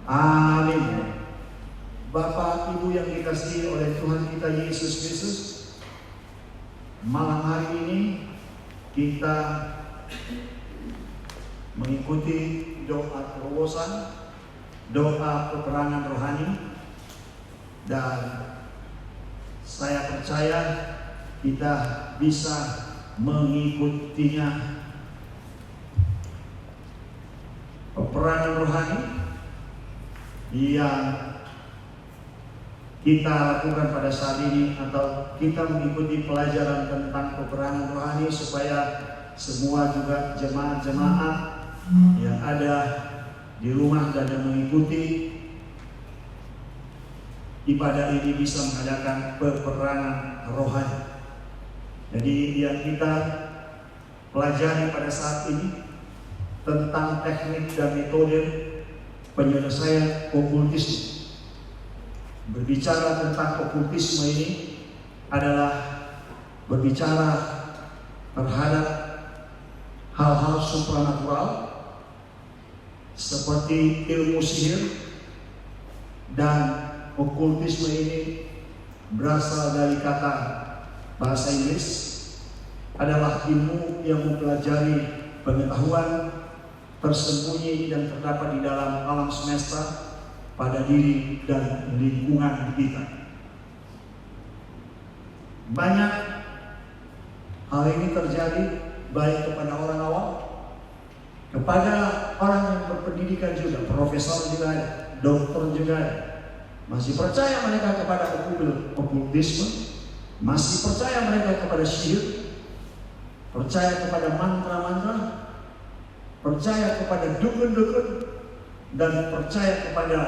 Amin. Bapak Ibu yang dikasihi oleh Tuhan kita Yesus Kristus, malam hari ini kita mengikuti doa terobosan, doa peperangan rohani, dan saya percaya kita bisa mengikutinya. Peperangan rohani yang kita lakukan pada saat ini, atau kita mengikuti pelajaran tentang peperangan rohani, supaya semua juga jemaat-jemaat yang ada di rumah dan yang mengikuti ibadah ini bisa mengadakan peperangan rohani. Jadi yang kita pelajari pada saat ini tentang teknik dan metode penyelesaian okultisme. Berbicara tentang okultisme ini adalah berbicara terhadap hal-hal supranatural seperti ilmu sihir, dan okultisme ini berasal dari kata bahasa Inggris, adalah ilmu yang mempelajari pengetahuan tersembunyi dan terdapat di dalam alam semesta pada diri dan lingkungan kita. Banyak hal ini terjadi baik kepada orang awam, kepada orang yang berpendidikan juga, profesor juga ada, dokter juga ada. Masih percaya mereka kepada okultisme, masih percaya mereka kepada sihir, percaya kepada mantra-mantra, percaya kepada dukun-dukun, dan percaya kepada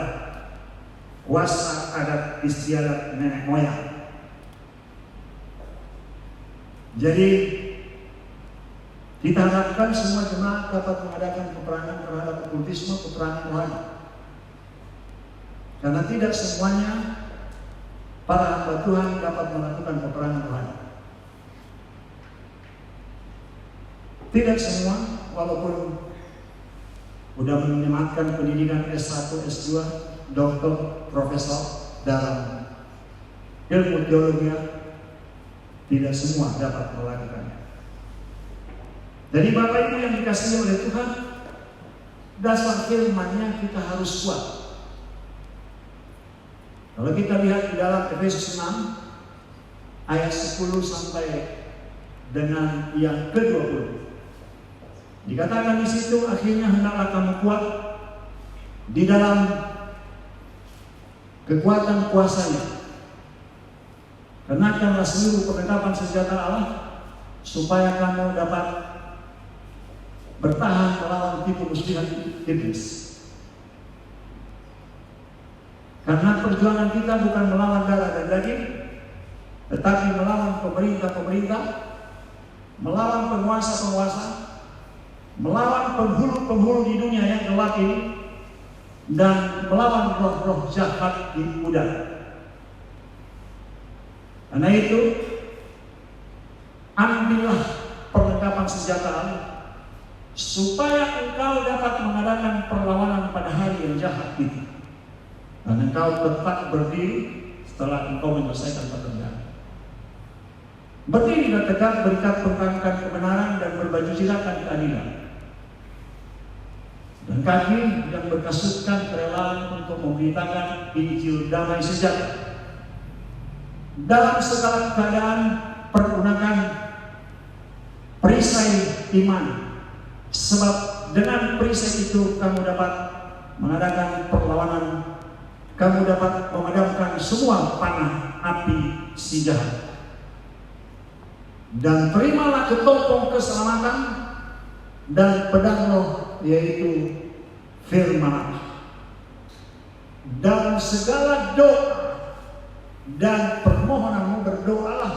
kuasa adat istiadat nenek moyang. Jadi kita harapkan semua jemaat dapat mengadakan peperangan terhadap okultisme, peperangan rohani. Karena tidak semuanya para hamba Tuhan dapat melakukan peperangan rohani. Tidak semua, walaupun sudah menyematkan pendidikan S1, S2, doktor, profesor dalam ilmu teologi, tidak semua dapat melakukannya. Jadi Bapak Ibu yang dikasihi oleh Tuhan, dasar firman-Nya kita harus kuat. Kalau kita lihat di dalam Efesus 6 ayat 10 sampai dengan yang ke-20, dikatakan di situ, akhirnya hendaklah kamu kuat di dalam kekuatan kuasa-Nya. Kenakanlah seluruh perlengkapan senjata Allah, supaya kamu dapat bertahan melawan tipu muslihat iblis. Karena perjuangan kita bukan melawan darah dan daging, tetapi melawan pemerintah-pemerintah, melawan penguasa-penguasa, melawan penghulu-penghulu di dunia yang gelap ini, dan melawan roh-roh jahat di udara. Karena itu, ambillah perlengkapan senjata Allah, supaya engkau dapat mengadakan perlawanan pada hari yang jahat itu, dan engkau tetap berdiri setelah engkau menyelesaikan pekerjaan. Berdirilah tegak, berikat perangkat kebenaran, dan berbaju silakan keadilan, dan kaki yang berkasutkan kerelaan untuk memberitakan Injil damai sejahtera. Dalam segala keadaan pergunakan perisai iman, sebab dengan perisai itu kamu dapat mengadakan perlawanan, kamu dapat memadamkan semua panah api si jahat. Dan terimalah ketopong keselamatan dan pedang roh, yaitu firman Allah. Dalam segala doa dan permohonanmu berdoalah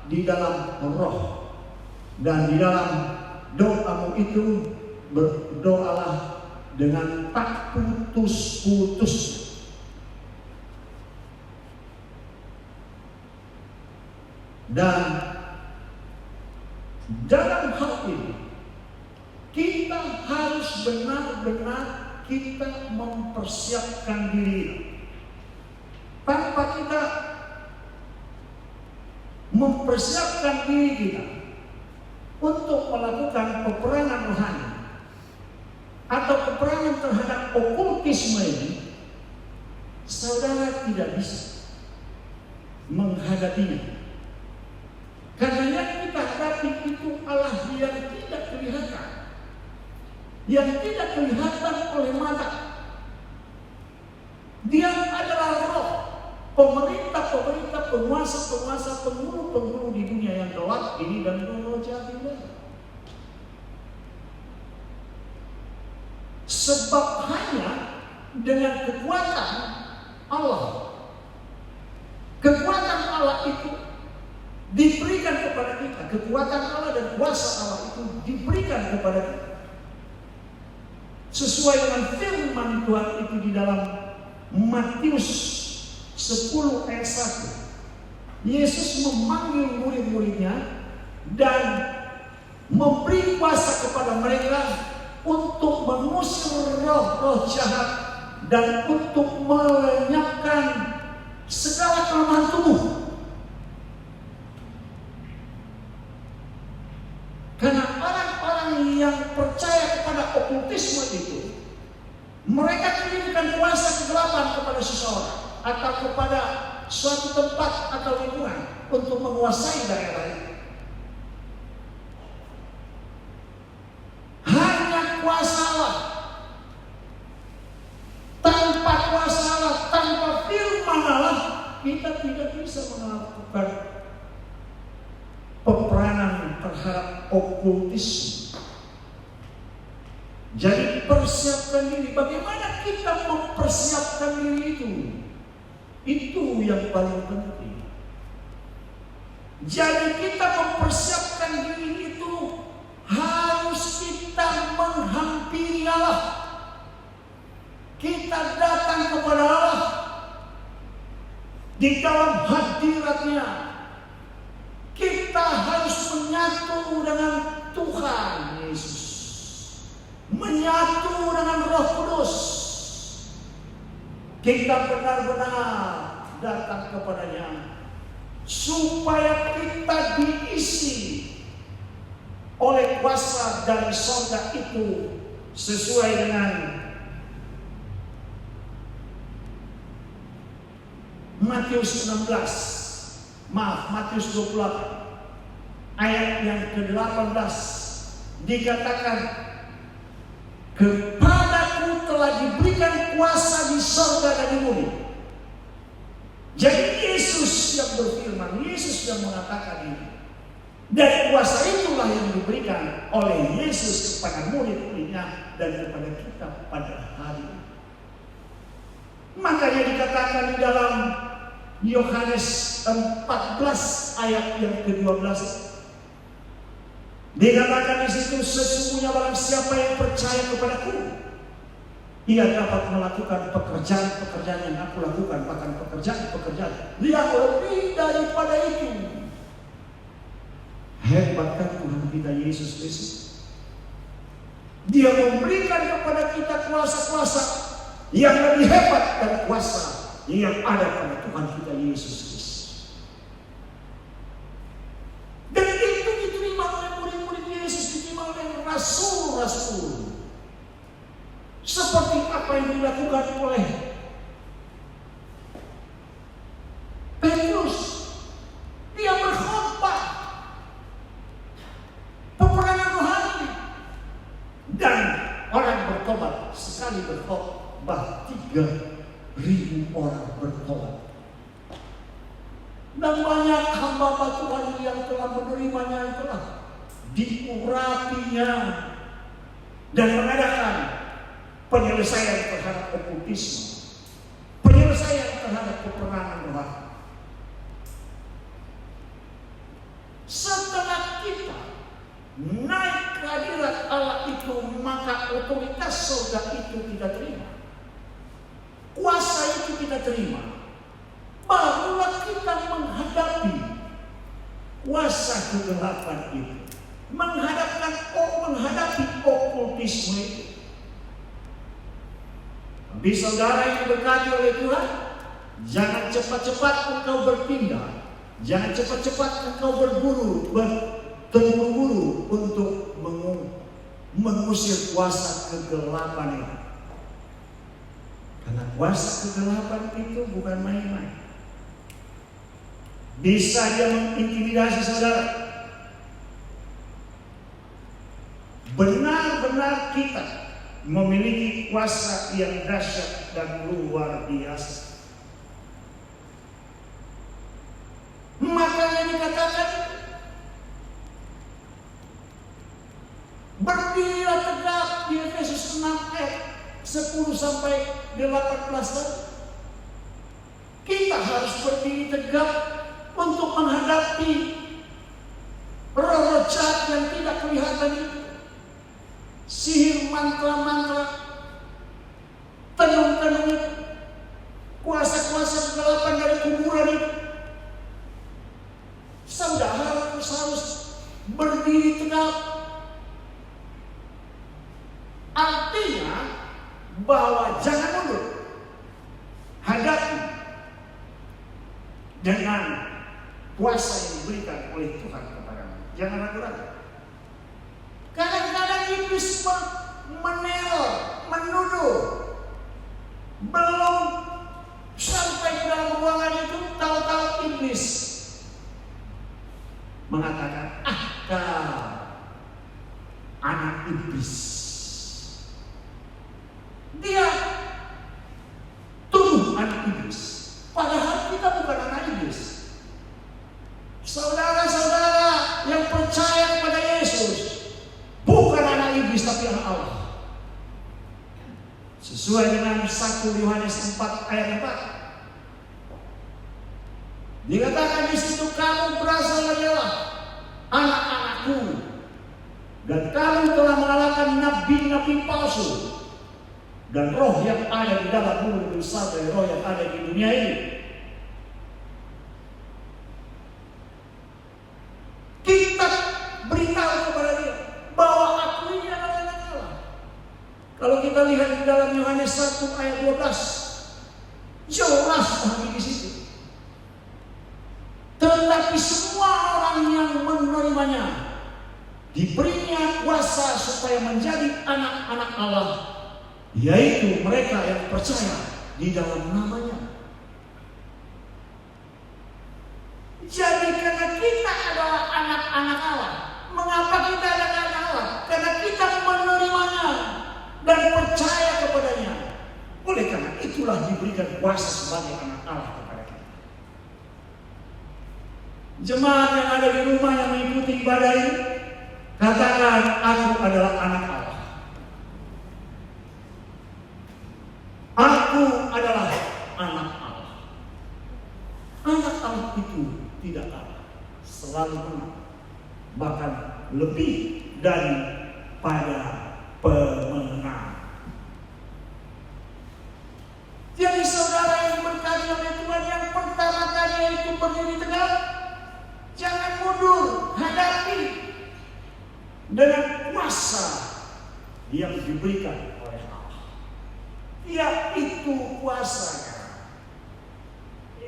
di dalam roh, dan di dalam doamu itu berdoalah dengan tak putus-putus. Dan dalam hal ini kita harus benar-benar kita mempersiapkan diri. Tanpa kita mempersiapkan diri kita untuk melakukan peperangan rohani atau peperangan terhadap okultisme ini, saudara tidak bisa menghadapinya. Karena yang kita hadapi itu Allah yang tidak kelihatan, yang tidak kelihatan oleh mata. Dia adalah roh, pemerintah-pemerintah, penguasa-penguasa, penghulu-penghulu di dunia yang gelap ini dan roh jahat ini. Sebab hanya dengan kekuatan Allah, kekuatan Allah itu diberikan kepada kita, kekuatan Allah dan kuasa Allah itu diberikan kepada kita. Sesuai dengan firman Tuhan itu di dalam Matius 10 ayat 1. Yesus memanggil murid-muridnya dan memberi kuasa kepada mereka untuk mengusir roh-roh jahat dan untuk melenyapkan segala kelemahan tubuh. Karena orang-orang yang percaya kepada okultisme itu, mereka kirimkan kuasa kegelapan kepada seseorang atau kepada suatu tempat atau lingkungan untuk menguasai daerah itu. Hanya kuasa Allah. Tanpa kuasa Allah, tanpa firman Allah, kita tidak bisa melakukan peperangan terhadap okultisme. Jadi persiapkan diri. Bagaimana kita mempersiapkan diri itu? Itu yang paling penting. Jadi kita mempersiapkan diri itu harus kita menghampiri Allah. Kita datang kepada Allah di dalam hadirat-Nya. Kita harus menyatu dengan Tuhan Yesus, menyatu dengan Roh Kudus. Kita benar-benar datang kepadanya supaya kita diisi oleh kuasa dari surga itu sesuai dengan Matius 28 ayat yang ke-18 dikatakan, kepadaku telah diberikan kuasa di surga dan di bumi. Jadi Yesus yang berfirman, Yesus yang mengatakan ini. Dan kuasa itulah yang diberikan oleh Yesus kepada murid-muridnya dan kepada kita pada hari ini. Makanya dikatakan di dalam Yohanes 14 ayat yang ke-12, dikatakan di situ, sesungguhnya barang siapa yang percaya kepadaku, ia dapat melakukan pekerjaan-pekerjaan yang aku lakukan, bahkan pekerjaan-pekerjaan yang lebih daripada itu. Hebat kan Tuhan kita Yesus Kristus? Dia memberikan kepada kita kuasa-kuasa yang lebih hebat dari kuasa yang ada pada Tuhan kita Yesus Kristus. Dan itu diterima oleh murid-murid Yesus, diterima oleh rasul-rasul. Seperti apa yang dilakukan oleh Petrus. Dia berkhotbah peperangan rohani dan orang bertobat. Sekali berkhotbah 3.000 orang bertobat. Dan banyak hamba Tuhan yang telah menerimanya, yang telah diurapinya dan mengadakan penyelesaian terhadap okultisme, penyelesaian terhadap peperangan rohani. Setelah kita naik ke hadirat Allah itu, maka otoritas surga itu kita terima, kuasa itu kita terima. Barulah kita menghadapi kuasa kegelapan itu, menghadapi okultisme itu. Tapi saudara yang diberkati oleh Tuhan, jangan cepat-cepat engkau berpindah, jangan cepat-cepat engkau terburu-buru untuk mengusir kuasa kegelapan itu. Karena kuasa kegelapan itu bukan main-main. Bisa dia mengintimidasi saudara. Benar-benar kita memiliki kuasa yang dahsyat dan luar biasa. Makanya dikatakan, berdirilah tegap di Efesus 6 ayat 10 sampai 18. Kita harus berdiri tegap untuk menghadapi roh-roh jahat yang tidak kelihatan itu. Sihir, mantra-mantra, tenung-tenung itu, kuasa-kuasa kegelapan dari kuburan itu. Saudara harus berdiri tegap. Artinya bahwa jangan mundur. Hadapi dengan kuasa yang diberikan oleh Tuhan kepadamu. Jangan ragu-ragu. Kadang-kadang iblis meneror, menuduh. Belum sampai ke dalam ruangan itu, tahu-tahu iblis mengatakan, kau anak iblis. Dia tuduh anak iblis, padahal kita bukan anak iblis. Saudara-saudara yang percaya kepada Yesus bukan anak iblis tapi anak Allah. Sesuai dengan 1 Yohanes 4 ayat 4. Dikatakan di situ, kamu berasal dari Allah, anak-anakku, dan kamu telah mengalahkan nabi-nabi palsu dan roh yang ada di dalam bumi lebih besar dari roh yang ada di dunia ini. Kita beritahu kepada dia bahwa aku ini adalah anak Allah. Kalau kita lihat di dalam Yohanes 1 ayat 12, jelas di situ. Tetapi semua orang yang menerimanya diberinya kuasa supaya menjadi anak-anak Allah, yaitu mereka yang percaya di dalam namanya. Jadi karena kita adalah anak-anak Allah. Mengapa kita adalah anak Allah? Karena kita menerimanya dan percaya kepadanya. Oleh karena itulah diberikan kuasa sebagai anak Allah kepada kita. Jemaat yang ada di rumah yang mengikuti ibadah ini, katakan, aku adalah anak Allah. Aku adalah anak Allah. Anak Allah itu tidak kalah, selalu menang, bahkan lebih daripada pemenang. Jadi saudara yang berkati oleh Tuhan, yang pertama kali itu berdiri tegak, jangan mundur, hadapi dengan kuasa yang diberikan oleh Allah. Yaitu kuasanya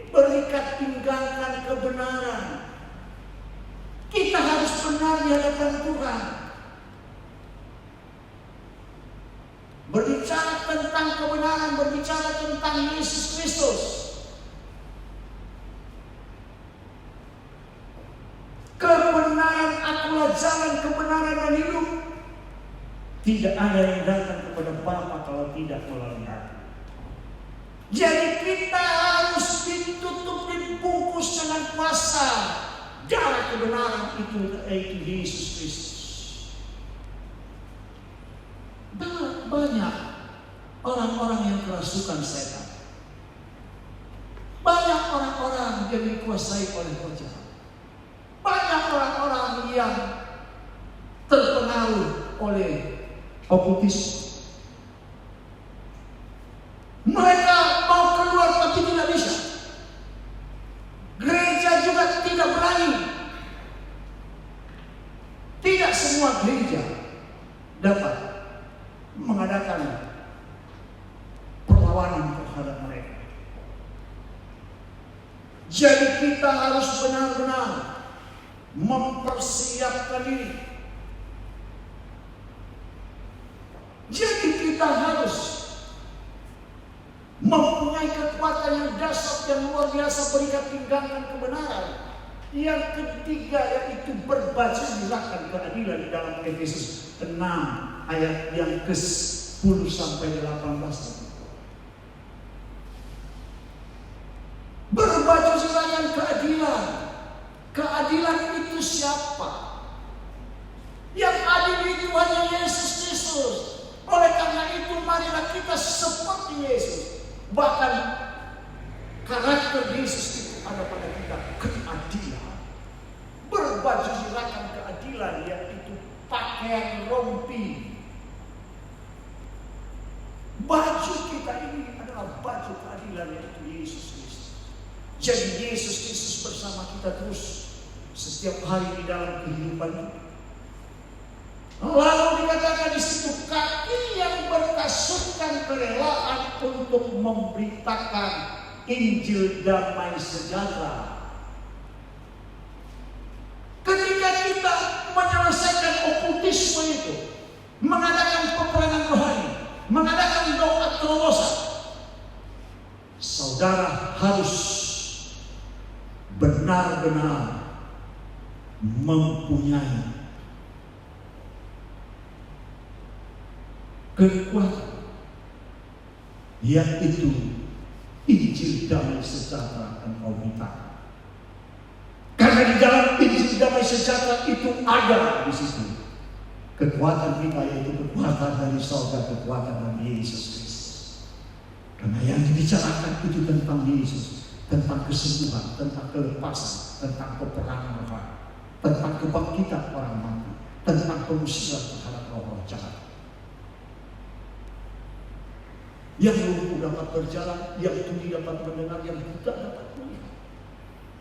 berikat tinggalkan kebenaran. Kita harus benar di hadapan Tuhan. Berbicara tentang kebenaran, berbicara tentang Yesus Kristus. Kebenaran, akulah jalan, kebenaran dan hidup. Tidak ada yang datang kepada Bapa kalau tidak melalui aku. Jadi kita harus ditutup, dibungkus dengan kuasa darah kebenaran itu, yaitu Yesus Kristus. Banyak orang-orang yang kerasukan setan. Banyak orang-orang yang dikuasai oleh roh jahat. Banyak orang-orang yang terpengaruh oleh okultisme. Mereka mau keluar tapi tidak bisa. Gereja juga tidak berani. Tidak semua gereja dapat mengadakan perlawanan terhadap mereka. Jadi kita harus benar-benar mempersiapkan diri. Jadi kita harus mempunyai kekuatan yang dahsyat yang luar biasa berikat pinggangan kebenaran. Yang ketiga yaitu berbaju gerakan keadilan di dalam Efesus 6 ayat yang ke-10 sampai 18. Berbaju gerakan keadilan. Keadilan itu siapa? Yang adil itu hanya Yesus Kristus. Oleh karena itu marilah kita seperti Yesus. Bahkan karakter Yesus itu ada pada kita, keadilan. Berbaju gerakan keadilan, yaitu pakaian rompi. Baju kita ini adalah baju keadilan, yaitu Yesus Kristus. Jadi Yesus Kristus bersama kita terus setiap hari di dalam kehidupan kita. Lalu dikatakan di situ, kaki yang berkasutkan kerelaan untuk memberitakan Injil damai sejahtera. Ketika kita menyelesaikan okultisme itu, mengadakan peperangan rohani, mengadakan doa terobosan, saudara harus benar-benar mempunyai kekuatan, yaitu Injil damai sejahtera yang kau minta. Karena di dalam Injil damai sejahtera itu ada di situ kekuatan kita, yaitu kekuatan dari surga, kekuatan dari Yesus Kristus. Karena yang dibicarakan itu tentang Yesus, tentang kesembuhan, tentang kelepasan, tentang peperangan rohani, tentang kebangkitan orang mati, tentang pengusiran terhadap roh-roh jahat. Yang lumpuh dapat berjalan, yang tuli dapat mendengar, yang buta dapat melihat,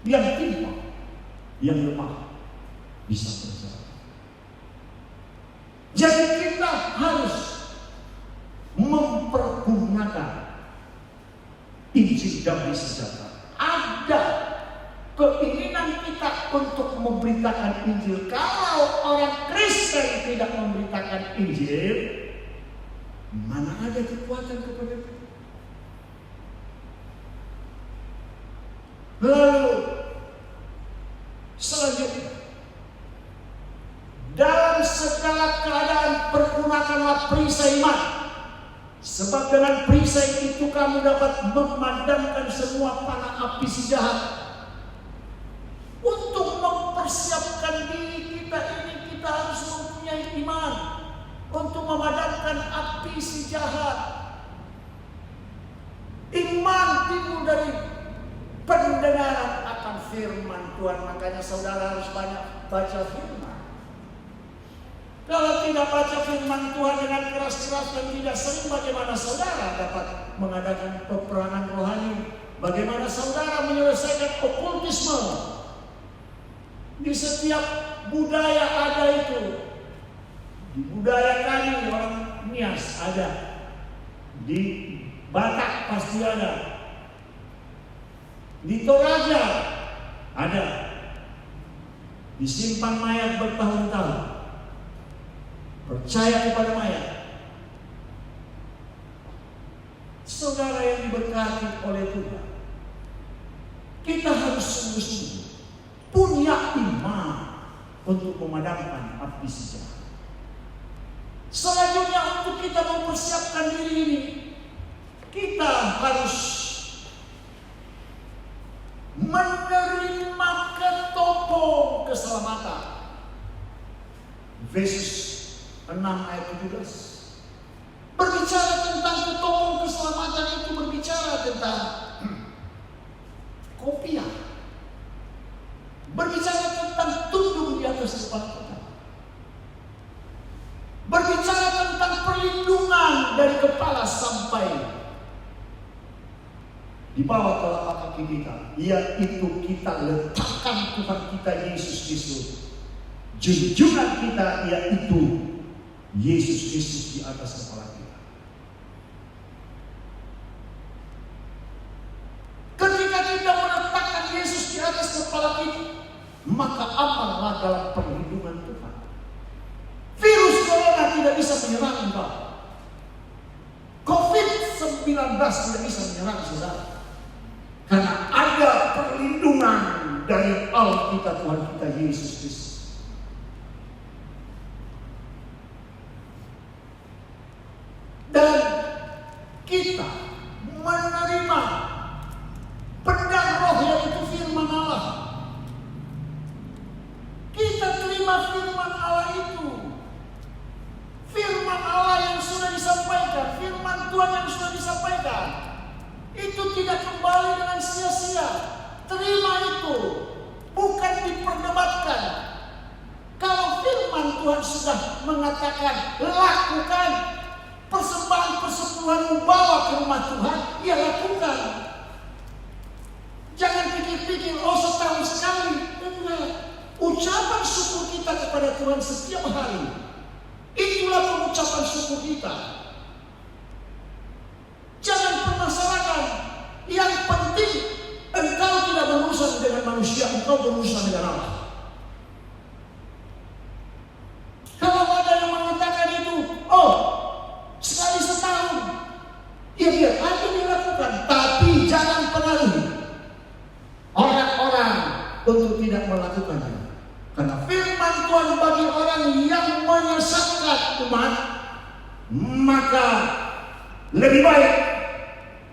yang timpang, yang lemah bisa berjalan. Jadi kita harus mempergunakan Injil damai sejahtera. Ada keinginan kita untuk memberitakan Injil. Kalau orang Kristen tidak memberitakan Injil, mana ada kekuatan kepada kita? Lalu selanjutnya, dalam segala keadaan pergunakanlah perisai iman, sebab dengan perisai itu kamu dapat memadamkan semua panah api si jahat. Untuk mempersiapkan diri kita ini, kita harus mempunyai iman untuk memadamkan api si jahat. Iman timbul dari pendengaran akan firman Tuhan. Makanya saudara harus banyak baca firman. Kalau tidak baca firman Tuhan dengan keras-keras dan tidak sering, bagaimana saudara dapat mengadakan peperangan rohani? Bagaimana saudara menyelesaikan okultisme? Di setiap budaya ada itu. Di budaya kami orang Nias ada, di Batak pasti ada, di Toraja ada, disimpan mayat bertahun-tahun, percaya kepada mayat. Saudara yang diberkati oleh Tuhan, kita harus sungguh-sungguh punya iman untuk memadamkan api si jahat. Selanjutnya, untuk kita mempersiapkan diri ini, kita harus menerima ketopong keselamatan. Efesus 6 ayat 17 berbicara tentang ketopong keselamatan. Itu berbicara tentang kopiah, berbicara tentang tunduk di atas kepala kita, berbicara tentang perlindungan dari kepala sampai di bawah telapak kaki kita, yaitu kita letakkan Tuhan kita Yesus Kristus. Junjungan kita yaitu Yesus Kristus di atas kepala kita. kepala kita, maka amanlah dalam perlindungan Tuhan. Virus corona tidak bisa menyerang engkau. COVID-19 tidak bisa menyerang saudara. Karena ada perlindungan dari Allah kita, Tuhan kita Yesus Kristus. Dan kita menerima pedang roh yaitu firman Allah. Kita terima firman Allah itu. Firman Allah yang sudah disampaikan, firman Tuhan yang sudah disampaikan, itu tidak kembali dengan sia-sia. Terima itu, bukan diperdebatkan. Kalau firman Tuhan sudah mengatakan lakukan, persembahan persepuluhan bawa ke rumah Tuhan, ya lakukan. Jangan pikir-pikir, oh setahun sekali. Enggak. Ucapan syukur kita kepada Tuhan setiap hari, itulah pengucapan syukur kita. Jangan permasalahkan. Yang penting engkau tidak berurusan dengan manusia, engkau berurusan dengan Allah. Kalau ada yang mengatakan itu, oh sekali setahun, ya biar aja dilakukan, tapi jangan pengaruhi orang-orang untuk tidak melakukannya. Karena firman Tuhan bagi orang yang menyesatkan umat, maka lebih baik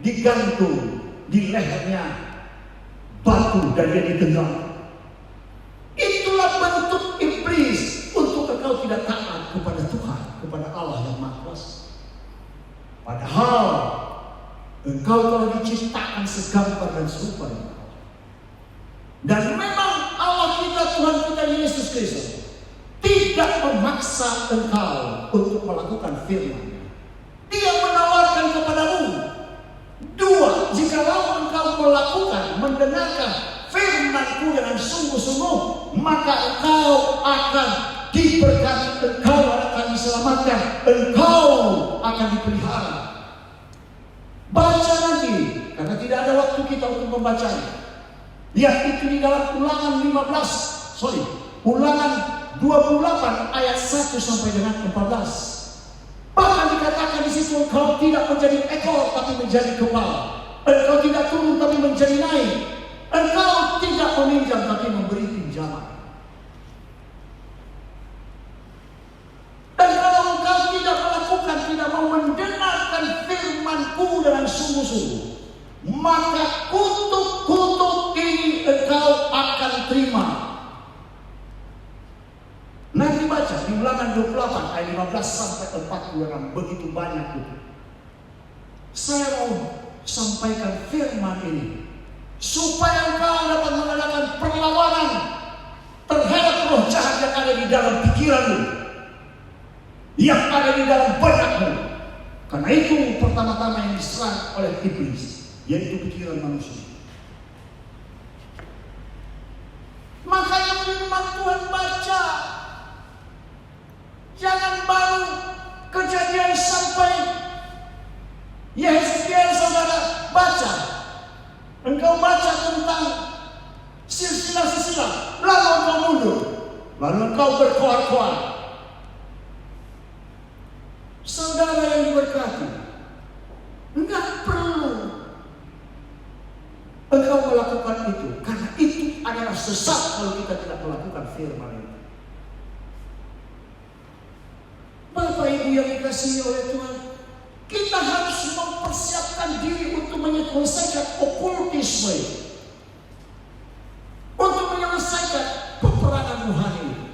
digantung di lehernya batu dan dia ditendang. Itulah bentuk iblis untuk engkau tidak taat kepada Tuhan, kepada Allah yang Maha Kuasa. Padahal engkau telah diciptakan segambar dan serupa dengan Allah. Dan memang Allah kita, Tuhan kita Yesus Kristus tidak memaksa engkau untuk melakukan firman-Nya. Dia menawarkan kepadamu dua, jikalau engkau melakukan, mendengarkan firman-Ku dengan sungguh-sungguh, maka engkau akan diberkati, engkau akan diselamatkan, engkau akan dipelihara. Baca nanti, karena tidak ada waktu kita untuk membacanya. Lihat itu di dalam Ulangan 28 ayat 1 sampai dengan 14. Bahkan dikatakan di situ, engkau tidak menjadi ekor tapi menjadi kepala. Engkau tidak turun tapi menjadi naik. Engkau tidak meminjam tapi memberi pinjaman. Dan kalau engkau tidak melakukan, tidak mau mendengarkan firman-Ku dengan sungguh-sungguh, maka kutuk-kutuk ini engkau akan terima. Nanti baca di Ulangan 28 ayat 15 sampai 46, begitu banyak itu. Saya mau sampaikan firman ini supaya engkau dapat mengadakan perlawanan terhadap roh jahat yang ada di dalam pikiranmu, yang ada di dalam benakmu. Karena itu pertama-tama yang diserang oleh iblis, yaitu pikiran manusia. Makanya firman Tuhan baca, jangan baru Kejadian sampai Yeskiel saudara baca. Engkau baca tentang silsilah-silsilah, lalu engkau mundur, lalu engkau berkoar-koar. Saudara yang diberkati, enggak perlu engkau melakukan itu, karena itu adalah sesat kalau kita tidak melakukan firman itu. Bapak Ibu yang dikasihi oleh Tuhan, kita harus mempersiapkan diri untuk menyelesaikan okultisme, untuk menyelesaikan peperangan rohani.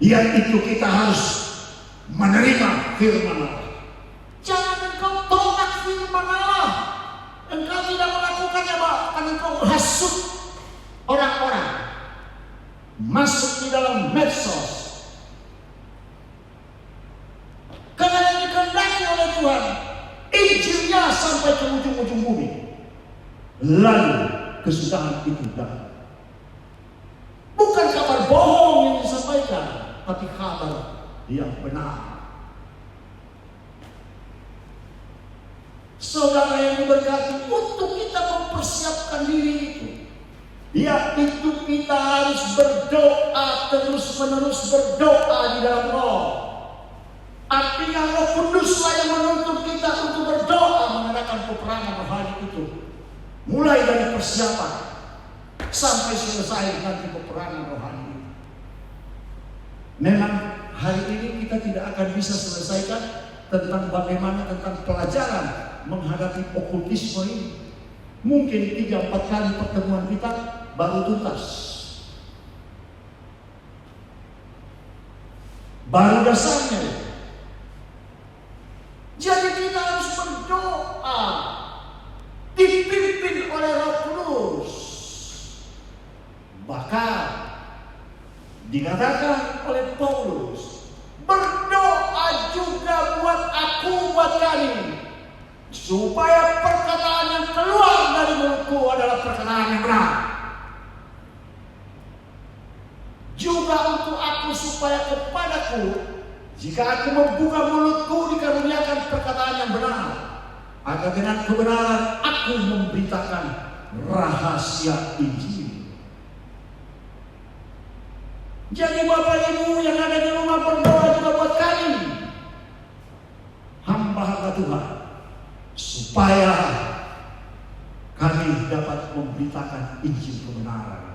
Yang itu kita harus menerima firman Allah. Jangan engkau tolak firman Allah. Engkau tidak melakukannya, bahkan engkau hasut orang-orang, masuk di dalam medsos. Karena yang dikehendaki oleh Tuhan, Injilnya sampai ke ujung-ujung bumi. Lalu kesudahan itu datang. Bukan kabar bohong yang disampaikan, tapi kabar yang benar. Saudara yang diberkati, untuk kita mempersiapkan diri itu, yaitu kita harus berdoa, terus-menerus berdoa di dalam Roh. Artinya Roh Kuduslah yang menuntut kita untuk berdoa mengadakan peperangan rohani itu. Mulai dari persiapan sampai selesai nanti peperangan rohani itu. Memang hari ini kita tidak akan bisa selesaikan tentang bagaimana tentang pelajaran menghadapi okultisme ini. Mungkin 3-4 kali pertemuan kita baru tuntas. Baru dasarnya. Jadi kita harus berdoa, dipimpin oleh Roh Kudus. Bahkan dikatakan oleh Paulus, berdoa juga buat aku, buat kami, supaya perkataan yang keluar dari mulutku adalah perkataan yang benar. Juga untuk aku supaya kepadaku, jika aku membuka mulutku dikaruniakan perkataan yang benar, agar dengan kebenaran aku memberitakan rahasia Injil. Jadi Bapak Ibu yang ada di rumah, berdoa juga buat kami, hamba-hamba Tuhan, supaya kami dapat memberitakan Injil kebenaran.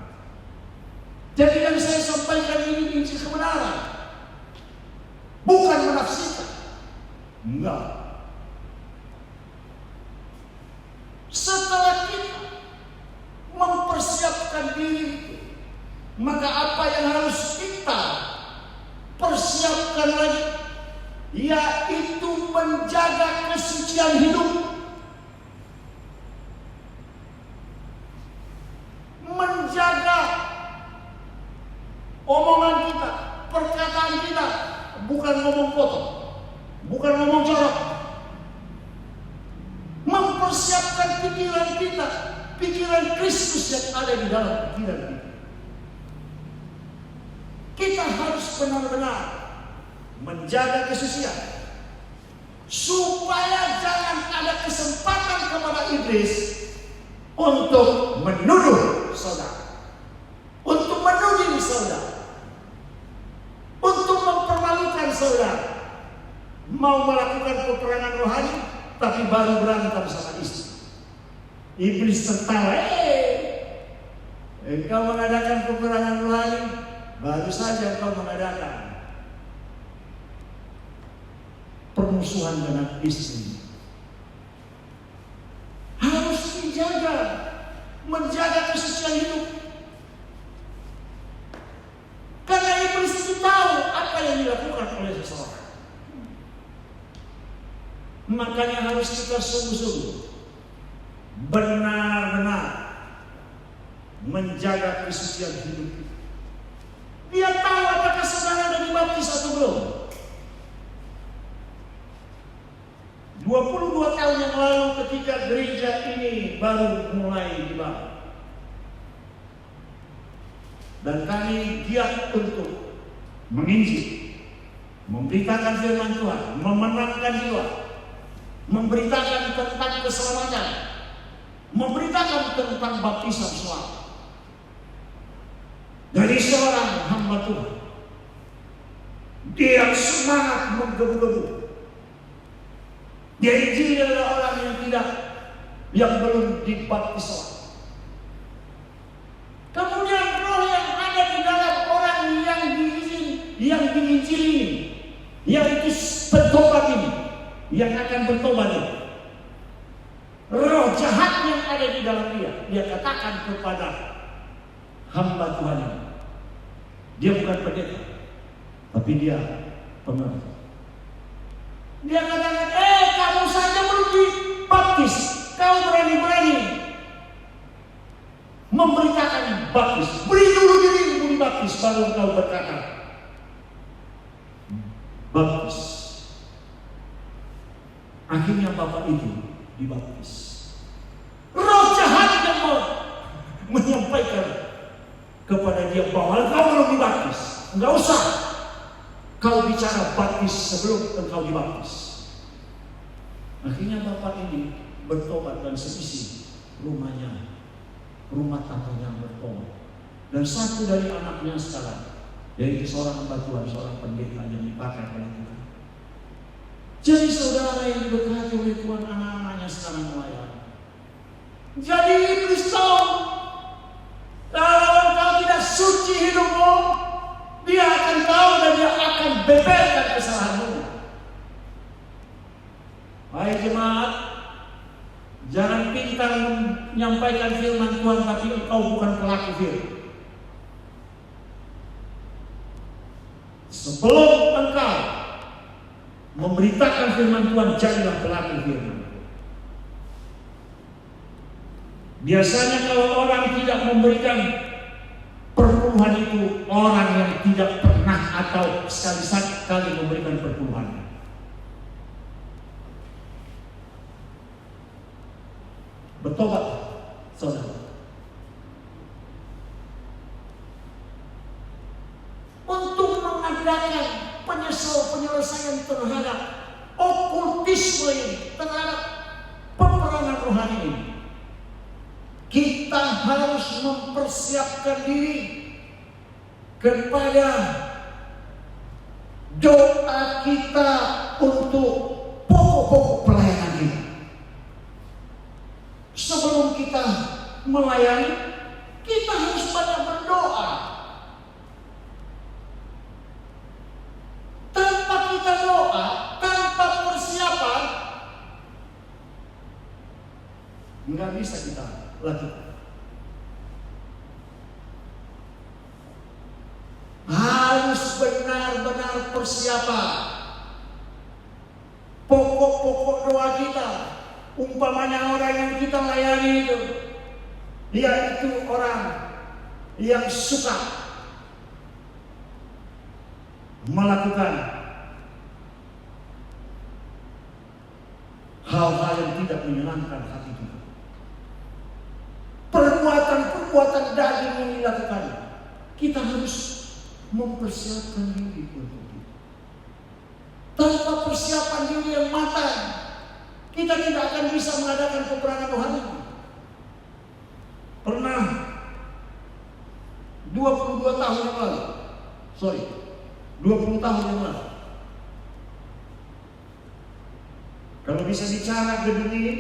Jadi yang saya sampaikan ini Injil kebenaran, bukan menafsirkan. Enggak. Setelah kita mempersiapkan diri, maka apa yang harus kita persiapkan lagi, yaitu menjaga kesucian hidup, menjaga omongan kita, perkataan kita, bukan ngomong kotor, bukan ngomong jorok. Mempersiapkan pikiran kita, pikiran Kristus yang ada di dalam pikiran kita. Kita harus benar-benar menjaga kesucian, supaya jangan ada kesempatan kepada iblis untuk menuduh saudara, untuk menuding saudara, untuk mempermalukan saudara. Mau melakukan peperangan rohani, tapi baru berantem sama istri. Iblis tertawa, engkau mengadakan peperangan rohani, baru saja engkau mengadakan permusuhan dengan istri. Harus dijaga, menjaga kesucian hidup. Karena iblis itu tahu apa yang dilakukan oleh seseorang. Makanya harus kita sungguh-sungguh benar-benar menjaga kesucian hidup. Dia tahu apakah saudara ada dibaptis atau belum. 22 tahun yang lalu ketika gereja ini baru mulai dibangun, dan kami giat untuk menginjil, memberitakan firman Tuhan, memenangkan jiwa, memberitakan tentang keselamatan, memberitakan tentang baptisan selamat. Dari seorang hamba Tuhan, dia semangat menggebu-gebu. Dia injil adalah orang yang belum dibaptis. Kemudian roh yang ada di dalam orang yang diinjili ini, yaitu bertobat ini, yang akan bertobat ini, roh jahat yang ada di dalam dia katakan kepada hamba Tuhan ini, dia bukan pendeta, tapi dia pengerti. Dia katakan, kamu saja belum dibaptis, kau berani-berani memberitakan baptis. Beri dulu dirimu dibaptis, baru kau berkata baptis. Akhirnya bapak itu dibaptis. Roh jahat yang mau menyampaikan kepada dia bahwa kau belum dibaptis, enggak usah kau bicara baptis sebelum engkau dibaptis. Akhirnya bapak ini bertobat dan seisi rumahnya rumah tangganya bertobat. Dan satu dari anaknya sekarang, yaitu seorang hamba Tuhan, seorang pendeta yang dipakai oleh Tuhan. Jadi saudara yang diberkati oleh Tuhan, anak-anaknya sekarang melayani. Jadi iblis tahu, kalau kau tidak suci hidupmu, dia akan tahu dan dia akan beberkan kesalahanmu. Hai jemaat, jangan pintar menyampaikan firman Tuhan tapi engkau bukan pelaku firman. Sebelum engkau memberitakan firman Tuhan, jadilah pelaku firman. Biasanya kalau orang tidak memberikan perpuluhan itu, orang yang tidak pernah atau sekali-sekali memberikan perpuluhan. Bertobat, saudara. Untuk mengadakan penyelesaian terhadap okultisme ini, terhadap peperangan rohani ini, kita harus mempersiapkan diri kepada doa kita untuk pokok-pokok pelayanan kita. Sebelum kita melayani, kita harus banyak berdoa. Tanpa kita doa, tanpa persiapan, nggak bisa kita lakukan. Harus benar-benar persiapan. Pokok-pokok doa kita, umpamanya orang yang kita layani itu, dia itu orang yang suka melakukan hal-hal yang tidak menyenangkan hati kita. Perbuatan-perbuatan daging yang dilakukan, kita harus mempersiapkan diri untuk itu. Tanpa persiapan diri yang matang, kita tidak akan bisa mengadakan peperangan rohani. Pernah 20 tahun yang lalu, kalau bisa bicara gedung ini,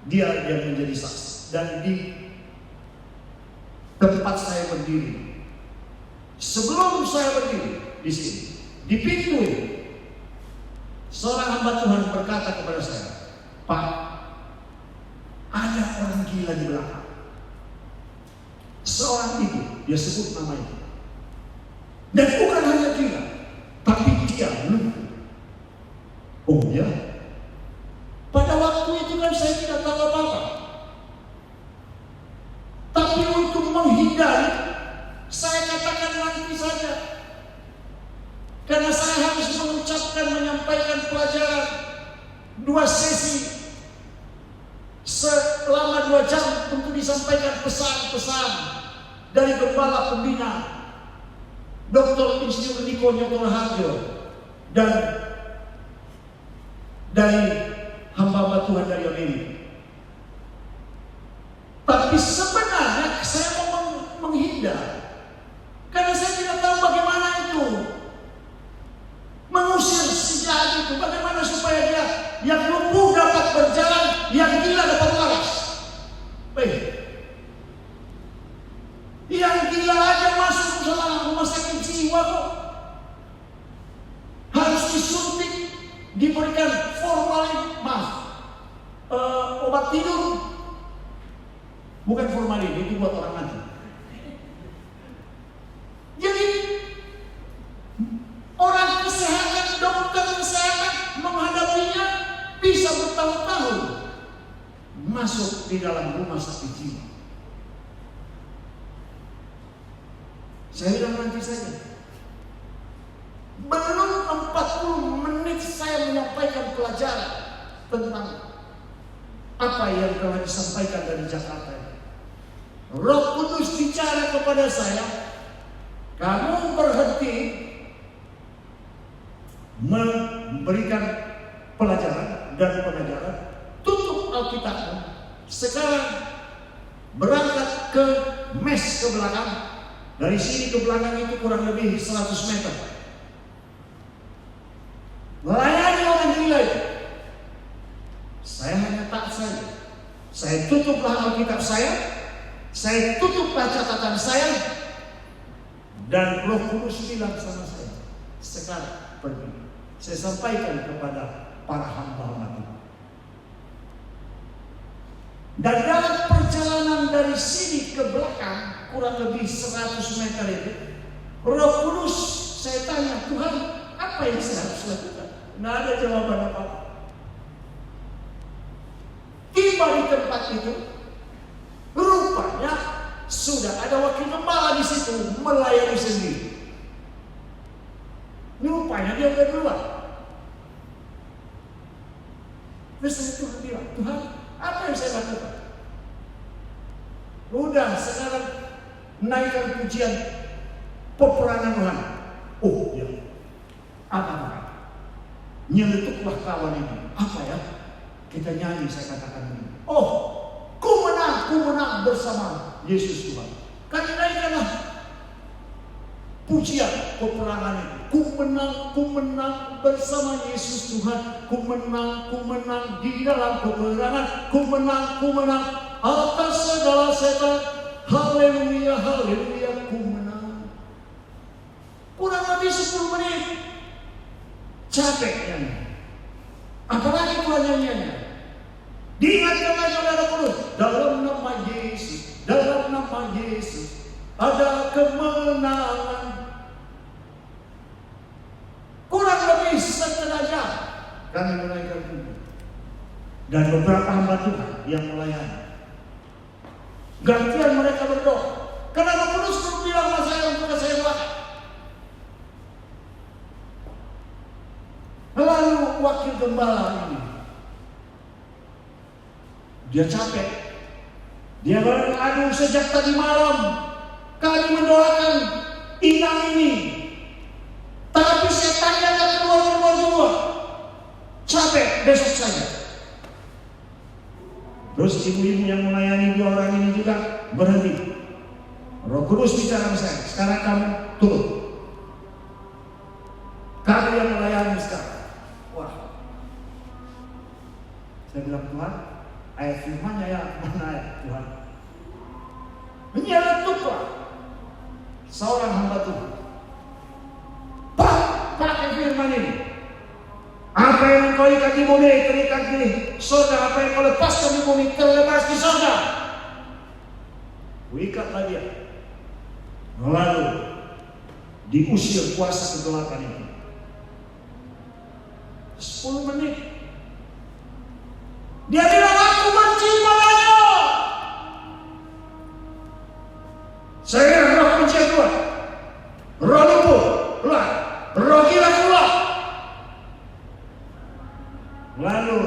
dia menjadi saksi. Dan di tempat saya berdiri, sebelum saya berdiri di sini, di pintu ini, seorang hamba Tuhan berkata kepada saya, "Pak, ada orang gila di belakang." Seorang itu, dia sebut namanya. Dan bukan hanya gila, tapi dia lumpuh. Oh ya? Pada waktu itu kan saya tidak tahu apa-apa. Tapi untuk menghindari, saya katakan nanti saja. Karena saya harus menyampaikan pelajaran 2 sesi selama 2 jam untuk disampaikan pesan-pesan dari Gembala Pembina Dr. Insinyur Niko Nyoto Raharjo dan dari hamba Tuhan dari Amerika. Tapi sebenarnya saya mau menghindar karena saya tidak tahu bagaimana itu mengusir si jahat itu, bagaimana supaya dia yang lumpuh dapat berjalan, yang gila dapat waras. Yang gila aja masuk ke rumah sakit jiwa kok, harus disuntik, diberikan formalin, obat tidur. Bukan formalin, itu buat orang mati. Jadi orang kesehatan, dokter kesehatan menghadapinya bisa bertahun-tahun masuk di dalam rumah sakit jiwa. Saya bilang nanti saja. Belum 40 menit saya menyampaikan pelajaran tentang apa yang telah disampaikan dari Jakarta. Roh Kudus bicara kepada saya, kamu berhenti memberikan pelajaran dan pengajaran, tutup Alkitabmu. Sekarang berangkat ke mes ke belakang. Dari sini ke belakang itu kurang lebih 100 meter. Melayani orang gila itu. Saya hanya taat saja. Saya tutuplah Alkitab saya tutuplah catatan saya, dan Roh Kudus bilang sama saya, sekarang pergi. Saya sampaikan kepada para hamba-hamba Tuhan. Dan dalam perjalanan dari sini ke belakang kurang lebih 100 meter itu, Roh Kudus, saya tanya, Tuhan, apa yang saya harus lakukan? Tidak ada jawaban apa-apa. Tiba di tempat itu, rupanya sudah ada wakil gembala di situ melayani sendiri. Rupanya dia udah keluar. Terus Tuhan bilang, Tuhan, apa yang saya lakukan? Udah, sekarang naikkan pujian peperangan Tuhan. Oh ya, apa? Nyeletuklah kawan ini. Apa ya? Kita nyanyi, saya katakan ini. Oh, ku menang bersama Yesus Tuhan. Kan naikkanlah pujian peperangan itu. Ku menang bersama Yesus Tuhan. Ku menang di dalam peperangan. Ku menang atas segala setan. Haleluya, ku menang. Kurang lebih 10 menit. Capek nyanyi. Apalagi Tuhan nyanyiannya. Diingatkan lagi oleh Roh Kudus, dalam nama Yesus ada kemenangan. Kurang lebih setengah jam kami menaikkan pujian. Dan beberapa hamba Tuhan yang melayani. Gantian mereka berdoa. Karena Roh Kudus bilang sama saya untuk saya doakan. Lalu wakil gembala ini, dia capek. Dia bilang, aduh, sejak tadi malam kami mendoakan inang ini, tapi setannya gak keluar. Capek, besok saja. Terus ibu-ibu yang melayani 2 orang ini juga berhenti. Roh Kudus bicara sama saya, sekarang kamu turun. Kamu yang melayani sekarang. Wah, saya bilang, Tuhan, ayat firman-Nya ya, mana ayat Tuhan? Menyeletuklah seorang hamba Tuhan. Pakai firman ini. Apa yang kau ikat di bumi, terikat di surga. Apa yang kau lepaskan di bumi, terlepas di surga. Kuikatlah dia. Lalu diusir kuasa kegelapan itu. 10 menit. Dia bilang, aku benci malahnya. Saya roh kebencian keluar. Roh lumpuh keluar. Roh gila keluar. Lalu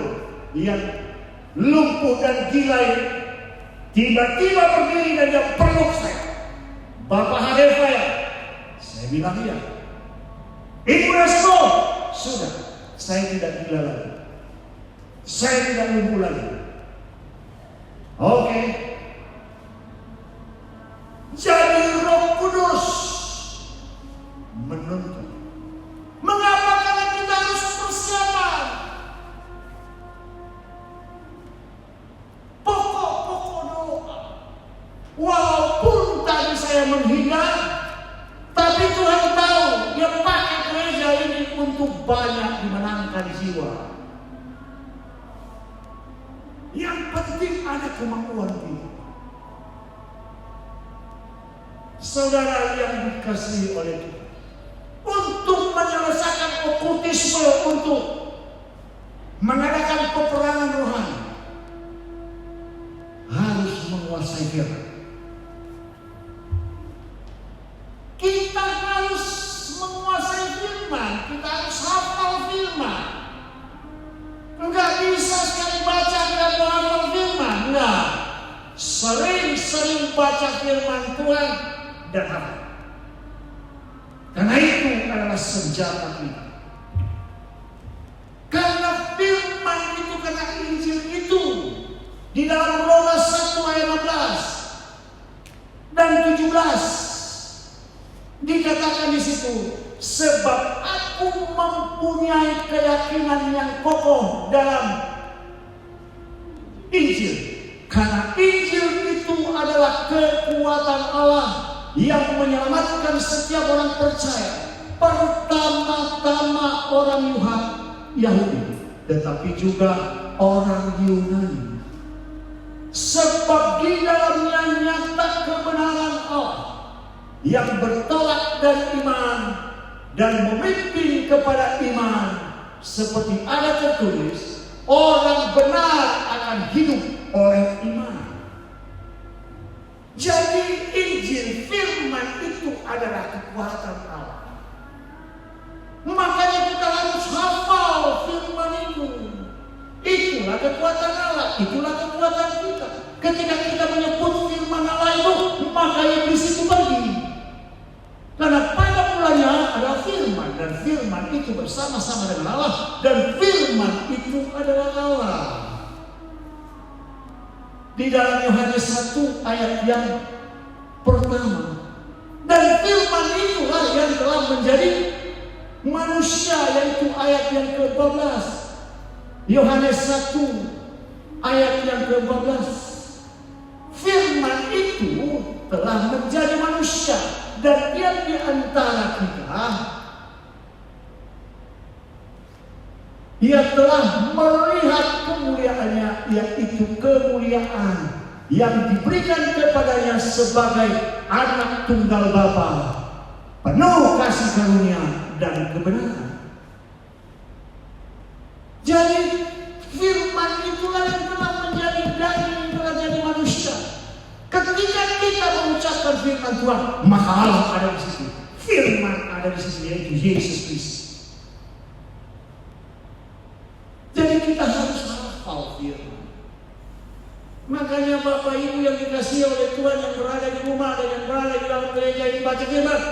yang lumpuh dan gila ini tiba-tiba berdiri dan dia peluk saya. Bapak Hadefa ya? Saya bilang iya. Ibu Resto, sudah. Saya tidak gila lagi. Saya tidak lumpuh lagi. Oke. Jadi Roh Kudus menuntun. Mengapa? Karena kita harus persiapan. Pokok-pokok doa. Walaupun tadi saya menghina, tapi Tuhan tahu dia pakai gereja ini untuk banyak dimenangkan jiwa. Yang penting ada kemampuan kita. Saudara yang dikasihi oleh Tuhan, untuk menyelesaikan okultisme, untuk mengadakan peperangan rohani, harus menguasai firman. Kita harus menguasai firman, kita harus hafal firman. Enggak bisa sekali baca dan menghafal firman. Enggak. Sering-sering baca firman Tuhan dan hafal. Karena itu adalah senjata kita. Karena firman itu, karena Injil itu di dalam Roma 1 ayat 16. Dikatakan di situ, sebab aku mempunyai keyakinan yang kokoh dalam Injil. Karena Injil itu adalah kekuatan Allah yang menyelamatkan setiap orang percaya. Pertama-tama orang Yahudi, tetapi juga orang Yunani. Sebab di dalamnya nyata kebenaran Allah yang bertolak dari iman dan memimpin kepada iman. Seperti ada tertulis, orang benar akan hidup oleh iman. Jadi Injil, firman itu adalah kekuatan Allah. Makanya kita harus hafal firman itu. Itulah kekuatan Allah, itulah kekuatan kita. Ketika kita menyebut firman Allah itu, maka iblis itu pergi. Karena pada mulanya adalah firman, dan firman itu bersama-sama dengan Allah, dan firman itu adalah Allah. Di dalam Yohanes 1 ayat yang pertama, dan firman itulah yang telah menjadi manusia, yaitu ayat yang ke-12. Yohanes 1 ayat yang ke-12. Firman itu telah menjadi manusia dan dia di antara kita. Ia telah melihat kemuliaannya, yaitu kemuliaan yang diberikan kepadanya sebagai anak tunggal Bapa, penuh kasih karunia dan kebenaran. Jadi firman itulah yang telah menjadi daging, telah jadi manusia. Ketika kita mengucapkan firman Tuhan, maka Allah ada di situ. Firman ada di situ, yaitu Yesus Kristus. Jadi kita harus hafal firman. Makanya Bapak Ibu yang dikasihi oleh Tuhan, yang berada di rumah dan yang berada di dalam gereja ini, baca firman.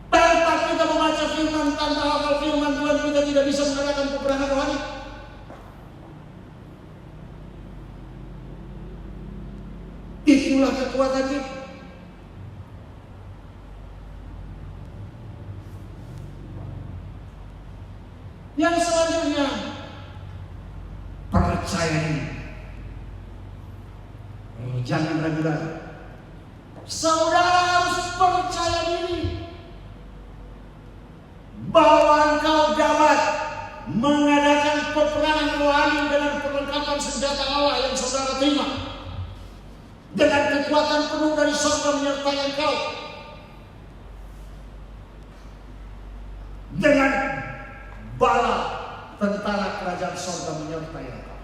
Tanpa kita membaca firman, tanpa hafal firman Tuhan, kita tidak bisa mengadakan peperangan rohani. Itulah kekuatan kita. Yang selanjutnya, percaya ini. Jangan ragu-ragu. Saudara harus percaya diri bahwa engkau dapat mengadakan peperangan rohani dengan perlengkapan senjata Allah yang saudara terima, dengan kekuatan penuh dari surga menyertai engkau, dengan bala tentara kerajaan surga menyertai engkau.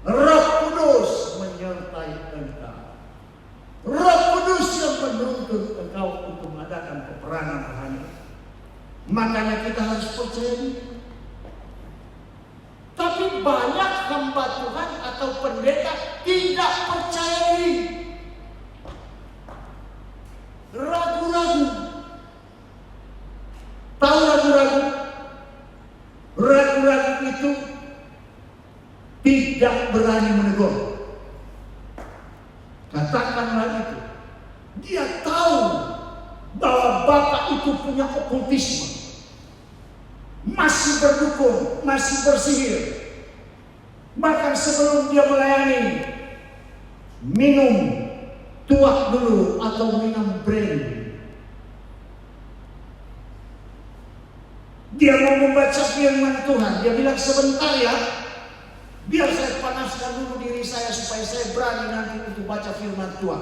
Roh Kudus menyertai engkau. Roh Kudus yang menuntun engkau untuk mengadakan peperangan rohani. Makanya kita harus percaya diri. Tapi banyak hamba Tuhan atau pendeta tidak percaya diri, ragu-ragu. Tahu ragu-ragu? Ragu-ragu itu tidak berani menegur. Katakanlah itu. Dia tahu bahwa Bapak itu punya okultisme, masih berdukun, masih bersihir. Bahkan sebelum dia melayani, minum tuak dulu atau minum brandy. Dia mau membaca firman Tuhan. Dia bilang, sebentar ya, biar saya panaskan dulu diri saya supaya saya berani nanti untuk baca firman Tuhan.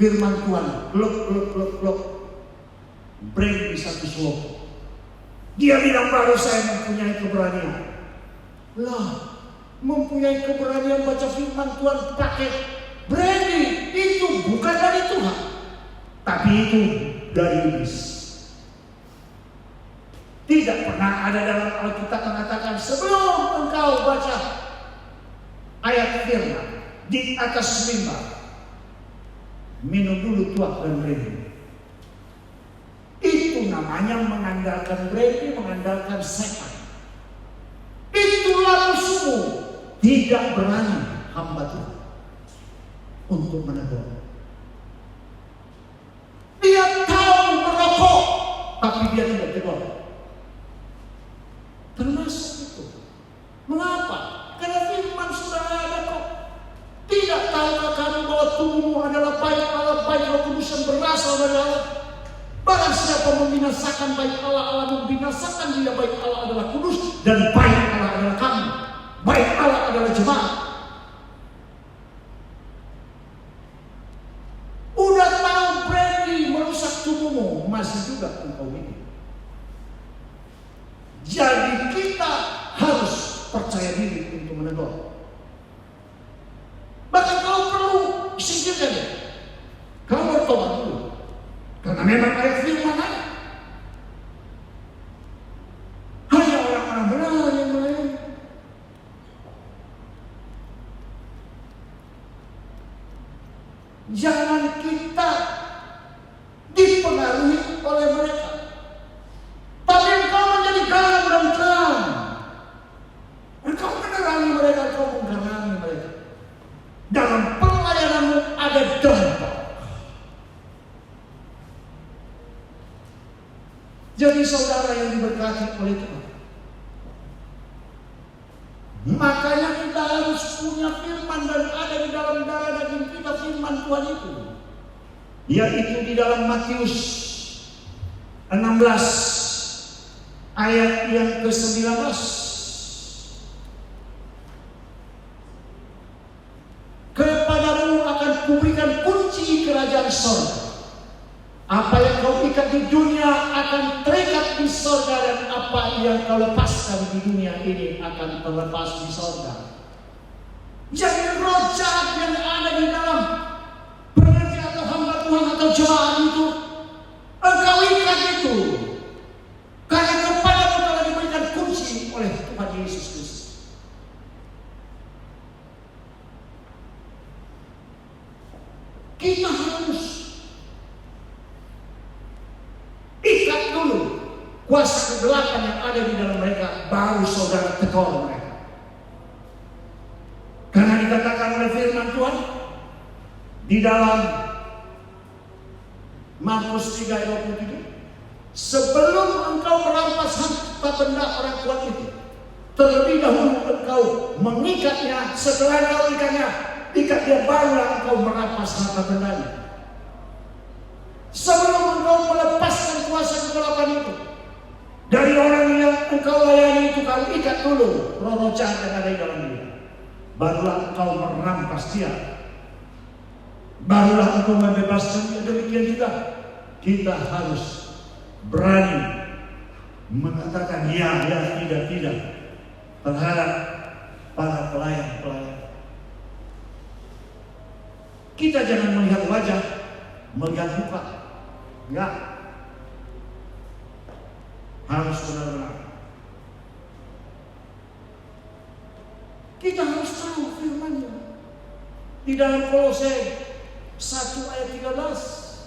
Firman Tuhan, glok. Brandy satu slok. Dia bilang, baru saya mempunyai keberanian. Lah, mempunyai keberanian baca firman Tuhan pakai brandy, itu bukan dari Tuhan, tapi itu dari iblis. Tidak pernah ada dalam Alkitab mengatakan sebelum engkau baca ayat firman di atas mimbar, minum dulu tuak dan brandy. Itu namanya mengandalkan brandy, mengandalkan setan. Itulah musuhmu. Tidak berani hamba Tuhan untuk menegur. tapi dia tidak tegur. Termasuk itu. Mengapa? Karena firman sudah ada kok. Tidak tahukah kamu bahwa tubuhmu adalah baik Allah, baik Roh Kudus yang berasal dari Allah? Barang siapa membinasakan baik Allah, Allah membinasakan dia. Baik Allah adalah kudus dan baik Allah adalah kamu. Baik Allah adalah jemaat. Udah tahu brandy merusak tubuhmu, masih juga engkau hidup. Jadi kita harus percaya diri untuk menegur. Bahkan kalau perlu singkirkan dia. Kamu bertobat dulu. Karena memang ayat firman ada. Hanya orang-orang benar yang melayani. Jangan kita dipengaruhi oleh mereka. Tapi engkau menjadi garam dan terang. Engkau menerangi mereka, engkau menggerangi mereka. Dalam pelayananmu ada dampak. Jadi saudara yang diberkati oleh Tuhan, makanya kita harus punya firman dan ada di dalam darah daging kita firman Tuhan itu. Yaitu di dalam Matius 16 ayat yang ke-19. Kepadamu akan kuberikan kunci kerajaan sorga. Apa yang kau ikat di dunia akan terikat di sorga, dan apa yang kau lepaskan di dunia ini akan terlepas di sorga. Jadi roh jahat yang ada di dalam pekerja atau hamba Tuhan atau jemaat itu, engkau ikat itu. Karena kepadamu telah diberikan kunci oleh Tuhan Yesus Kristus. Kita harus ikat dulu kuasa kegelapan yang ada di dalam mereka, baru saudara tegur mereka. Karena dikatakan oleh firman Tuhan di dalam Markus 3:27, sebelum engkau merampas harta benda orang kuat itu, terlebih dahulu engkau mengikatnya. Setelah engkau ikat dia, barulah engkau merampas harta bendanya. Sebelum engkau melepaskan kuasa kegelapan itu dari orang yang engkau layani itu, kau ikat dulu roh jahat yang ada di dalam dia. Barulah engkau merampas dia. Barulah engkau membebaskan dia. Demikian juga kita harus berani mengatakan ya, tidak terhadap para pelayan-pelayan. Kita jangan melihat wajah, melihat muka. Enggak. Harus benar-benar. Kita harus tahu firman-Nya. Di dalam Kolose 1 ayat 13.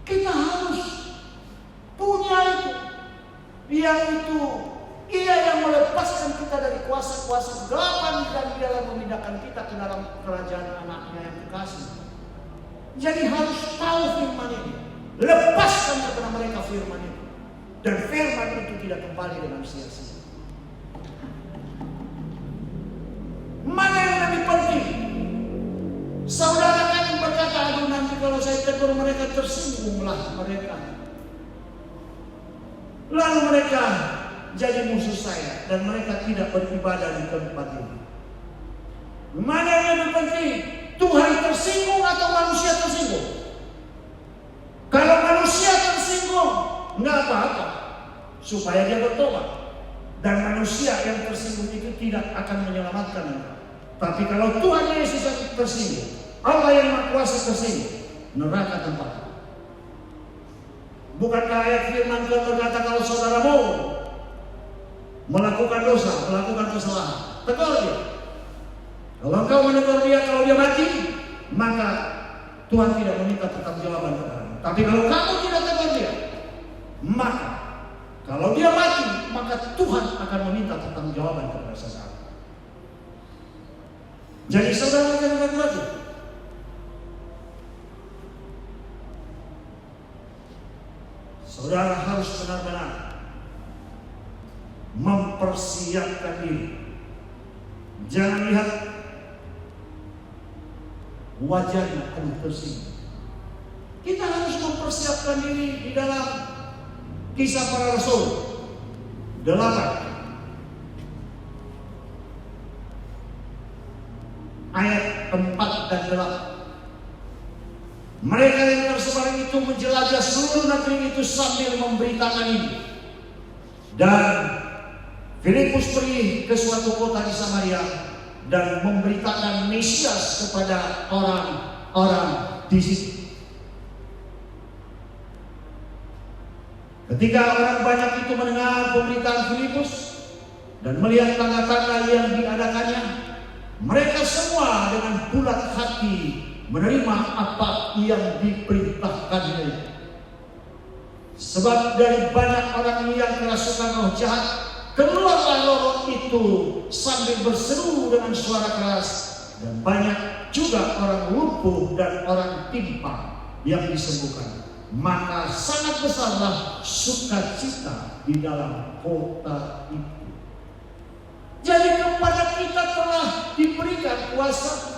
Kita harus punya itu. Yaitu Ia yang melepaskan kita dari kuasa-kuasa kegelapan dan di dalam memindahkan kita ke dalam kerajaan Anaknya yang kekasih. Jadi harus tahu firman ini. Lepaskan kepada mereka firman itu. Dan firman itu tidak kembali dengan sia-sia. Mana yang lebih penting? Saudara kan yang berkata, aduh nanti kalau saya tegur mereka, tersinggunglah mereka. Lalu mereka jadi musuh saya dan mereka tidak beribadah di tempat ini. Mana yang lebih penting? Tuhan tersinggung atau manusia tersinggung? Kalau manusia tersinggung, nggak apa-apa, supaya dia bertobat. Dan manusia yang tersinggung itu tidak akan menyelamatkan mereka. Tapi kalau Tuhan Yesus yang tersinggung, Allah yang Maha Kuasa tersinggung, neraka tempat. Bukankah ayat firman Tuhan berkata, kalau saudaramu melakukan dosa, melakukan kesalahan, tegur dia. Kalau engkau menegur dia, kalau dia mati, maka Tuhan tidak meminta pertanggungjawaban kepadamu. Tapi kalau kamu tidak tegur dia, maka kalau dia mati, maka Tuhan akan meminta pertanggungjawaban kepada seseorang. Jadi saudara jangan ragu. harus benar-benar mempersiapkan diri. Jangan lihat wajahnya tersinggung. Kita harus mempersiapkan diri di dalam Kisah Para Rasul 8 ayat 4 dan 8. Mereka yang tersebar itu menjelajah seluruh negeri itu sambil memberitakan ini. Dan Filipus pergi ke suatu kota di Samaria dan memberitakan Mesias kepada orang-orang di situ. Ketika orang banyak itu mendengar pemberitaan Filipus dan melihat tanda-tanda yang diadakannya, mereka semua dengan bulat hati menerima apa yang diperintahkannya. Sebab dari banyak orang yang kerasukan roh jahat, keluarlah roh itu sambil berseru dengan suara keras, dan banyak juga orang lumpuh dan orang timpang yang disembuhkan. Maka sangat besarlah sukacita di dalam kota itu. Jadi kepada kita telah diberikan kuasa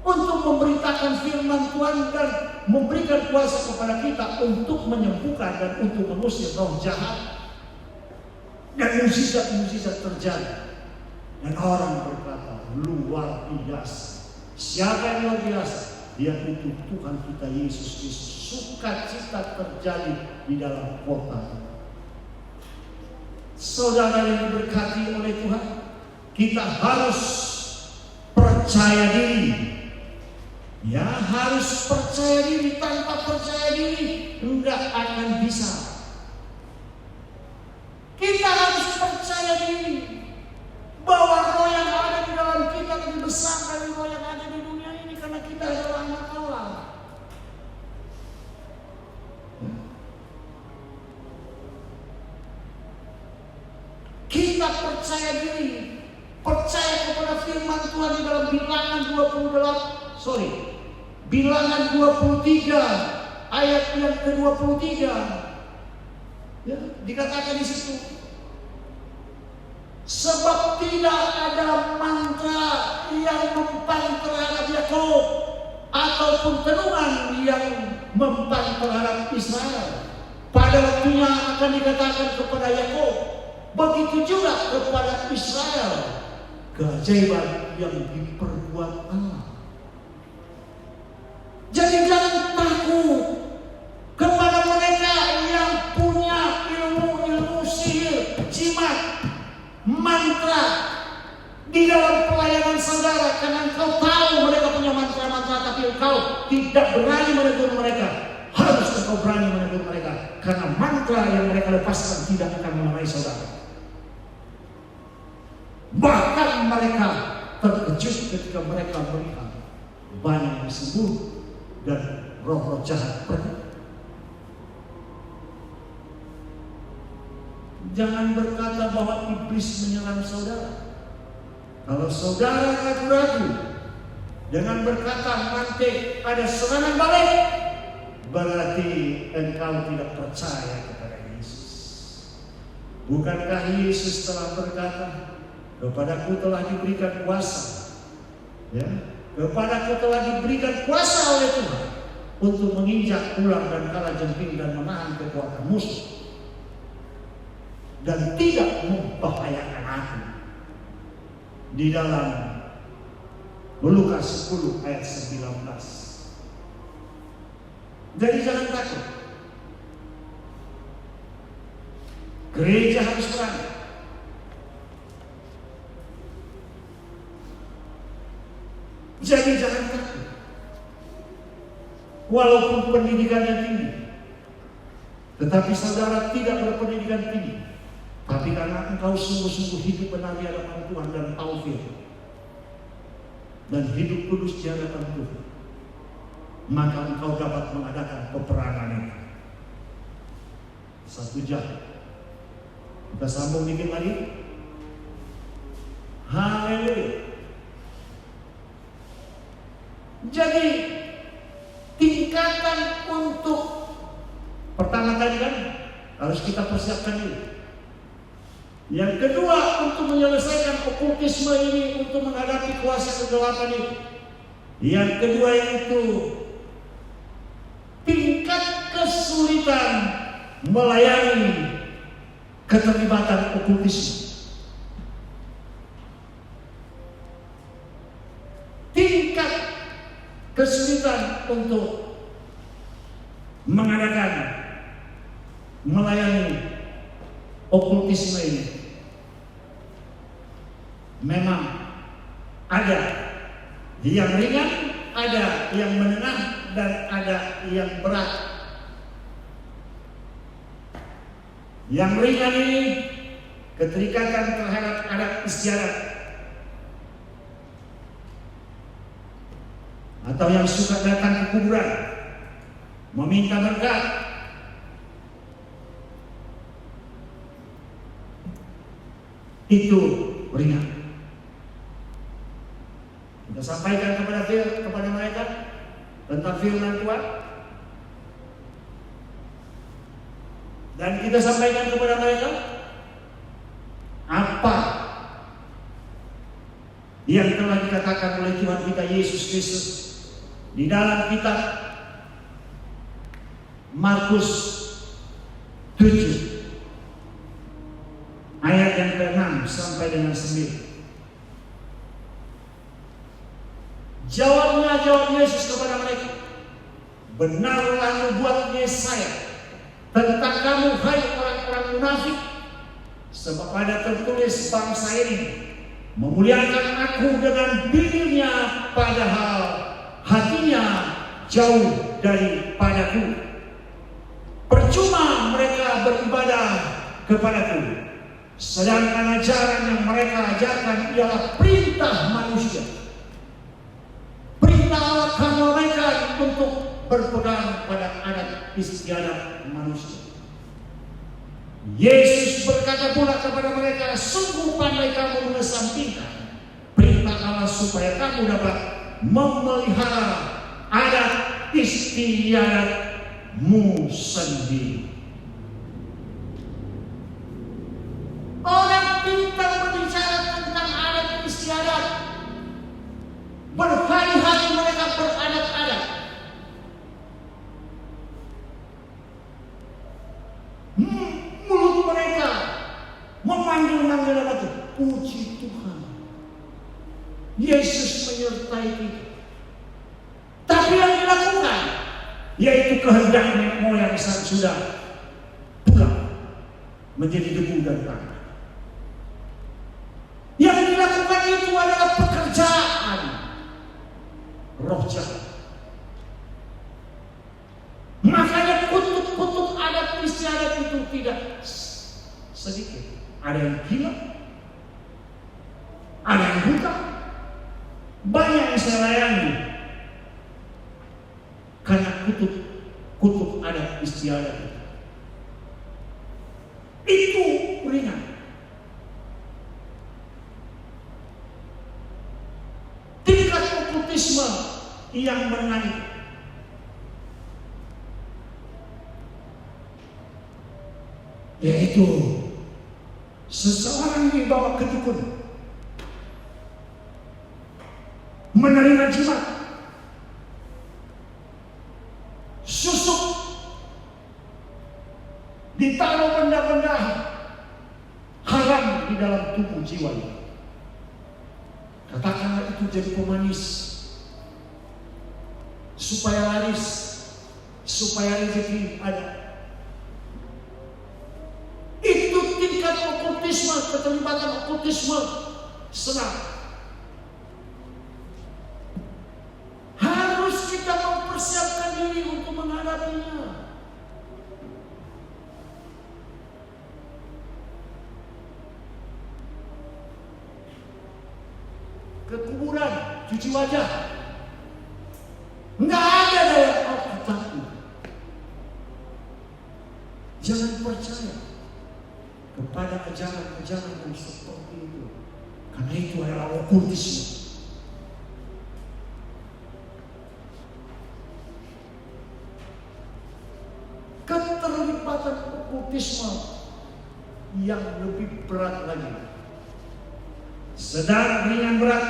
untuk memberitakan firman Tuhan dan memberikan kuasa kepada kita untuk menyembuhkan dan untuk mengusir roh jahat. Dan mukjizat-mukjizat terjadi. Dan orang berkata, luar biasa. Siapa yang luar biasa? Dia itu Tuhan kita Yesus Kristus. Sukacita terjadi di dalam kota. Saudara yang diberkati oleh Tuhan, kita harus percaya diri. Ya, harus percaya diri. Tanpa percaya diri enggak akan bisa. Kita harus percaya diri bahwa roh yang ada di dalam kita lebih besar dari roh yang ada di dunia ini, karena kita adalah anak Allah. Kita percaya diri, percaya kepada firman Tuhan di dalam Bilangan 23 ayat yang ke-23. Ya, dikatakan di situ, sebab tidak ada mantra yang mempan terhadap Yakub ataupun tenungan yang mempan terhadap Israel. Pada waktunya akan dikatakan kepada Yakub, begitu juga kepada Israel, keajaiban yang diperbuat Allah. Jadi jangan takut kepada mereka yang punya ilmu sihir, jimat, mantra di dalam pelayanan saudara, karena engkau tahu mereka punya mantra-mantra, tapi engkau tidak berani menegur mereka. Harus engkau berani menegur mereka, karena mantra yang mereka lepaskan tidak akan mengenai saudara. Bahkan mereka terkejut ketika mereka melihat banyak yang sembuh dan roh-roh jahat pergi. Jangan berkata bahwa iblis menyerang saudara. Kalau saudara ragu-ragu dengan berkata nanti ada serangan balik, berarti engkau tidak percaya kepada Yesus. Bukankah Yesus telah berkata, kepadaku telah diberikan kuasa, ya, kepadaku telah diberikan kuasa oleh Tuhan untuk menginjak ulang dan kalajengking dan menahan kekuatan musuh, dan tidak membahayakan aku. Di dalam Lukas 10 ayat 19. Jadi jangan takut. Gereja harus berani. Jadi jangan takut. Walaupun pendidikannya tinggi, tetapi saudara tidak berpendidikan tinggi, tapi karena engkau sungguh-sungguh hidup benar di hadapan Tuhan dan taufik dan hidup kudus di hadapan Tuhan, maka engkau dapat mengadakan peperangan ini. 1 jam. Kita sambung dikit lagi. Haleluya. Jadi tingkatan untuk pertama tadi kan Harus kita persiapkan dulu. Yang kedua, untuk menyelesaikan okultisme ini, untuk menghadapi kuasa kegelapan ini, yang kedua yaitu tingkat kesulitan melayani keterlibatan okultisme. Tingkat kesulitan untuk mengadakan melayani okultisme ini memang ada yang ringan, ada yang menengah, dan ada yang berat. Yang ringan ini keterikatan terhadap adat istiadat, atau yang suka datang ke kuburan meminta berkat. Itu ringan. Kita sampaikan kepada mereka tentang firman Tuhan, dan kita sampaikan kepada mereka apa yang telah dikatakan oleh Tuhan kita Yesus Kristus di dalam kitab Markus 7 ayat yang ke-6 sampai dengan 9. Jawab Yesus kepada mereka, benarlah nubuat Yesaya tentang kamu, hai orang-orang munafik, sebab ada tertulis, bangsa ini memuliakan aku dengan bibirnya, padahal hatinya jauh daripadaku. Percuma mereka beribadah kepadaku, sedangkan ajaran yang mereka ajarkan ialah perintah manusia. Perintah Allah kamu mereka untuk berpegang pada adat istiadat manusia. Yesus berkata pula kepada mereka, sungguh pandai kamu mengesampingkan perintah Allah supaya kamu dapat memelihara adat istiadatmu sendiri. Orang pintar berbicara tentang adat istiadat, berhari-hari mereka beradat-adat. Mulut mereka memanggil-manggil nama Tuhan. Puji Tuhan, Yesus menyertai kita. Tapi yang dilakukan yaitu kehendak nenek moyang saat sudah pulang menjadi debu dan tanah. Yang dilakukan itu adalah pekerjaan roh jahat. Makanya kutub-kutub adat istiadat itu tidak sedikit. Ada yang gila, ada yang buta. Banyak yang saya layani karena kutub adat istiadat itu ringan. Tingkat okultisme yang menangis, yaitu seseorang dibawa ke dukun, menerima jimat, susuk, ditaruh benda-benda haram di dalam tubuh jiwa. Katakanlah itu jadi pemanis, supaya laris, supaya rezeki ada. Itu tingkat okultisme, keterlibatan okultisme senang. Harus kita mempersiapkan diri untuk menghadapinya. Ke kuburan, cuci wajah, nggak ada dalam Alkitab. Jangan percaya kepada ajaran-ajaran yang seperti itu, karena itu adalah okultisme. Keterlibatan okultisme yang lebih berat lagi. Sedang ringan berat.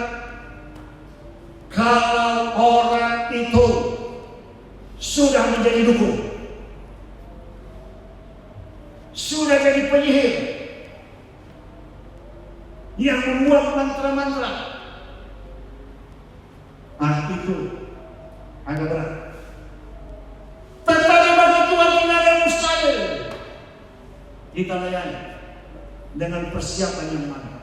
Kalau orang itu sudah menjadi dukun, sudah jadi penyihir yang membuat mantra-mantra, itu agak berat. Tetapi bagi Tuhan tidak ada mustahil. Kita layani dengan persiapan yang matang.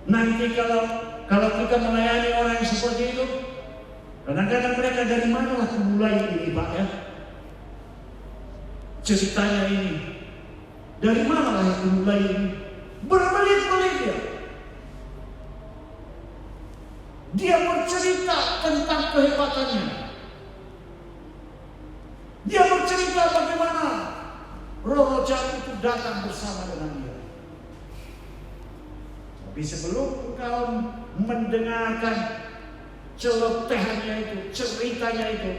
Nanti kalau kita melayani orang yang seperti itu, kadang-kadang mereka dari mana lah mulai ini Pak ya? Ceritanya ini, dari mana lah itu mulai ini? Berbelit-belit dia. Dia bercerita tentang kehebatannya. Dia bercerita bagaimana roh jahat itu datang bersama dengan dia. Tapi sebelum engkau mendengarkan celotehannya itu, ceritanya itu,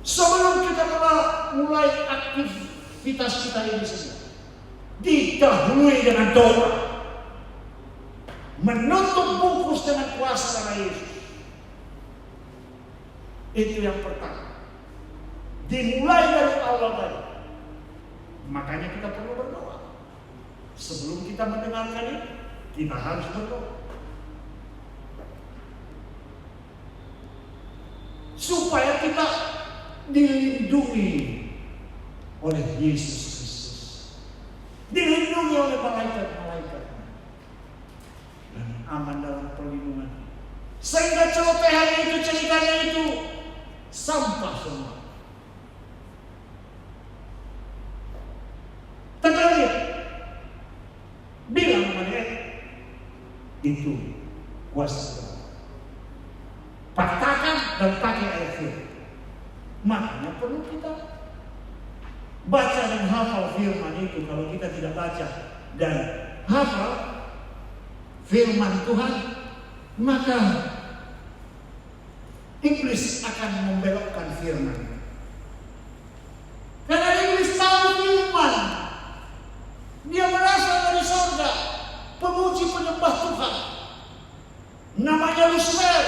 sebelum kita mulai aktivitas kita ini semua, didahului dengan doa, menutup bungkus dengan kuasa darah Yesus. Itu yang pertama. Dimulai dari awal tadi. Makanya kita perlu berdoa. Sebelum kita mendengarkan ini, kita harus berdoa. Supaya kita dilindungi oleh Yesus Kristus. Dilindungi oleh malaikat-malaikat. Dan aman dalam perlindungan. Sehingga celotehan itu, ceritanya itu sampah semua. Tetapi bilang kepada itu kuasa Tuhan. Patahkan dan pakai ayat firman. Makanya perlu kita baca dan hafal firman itu. Kalau kita tidak baca dan hafal firman Tuhan, maka iblis akan membelokkan firman. Karena iblis tahu firman. Dia berasal dari surga, pemuji penyembah Tuhan, namanya Lucifer,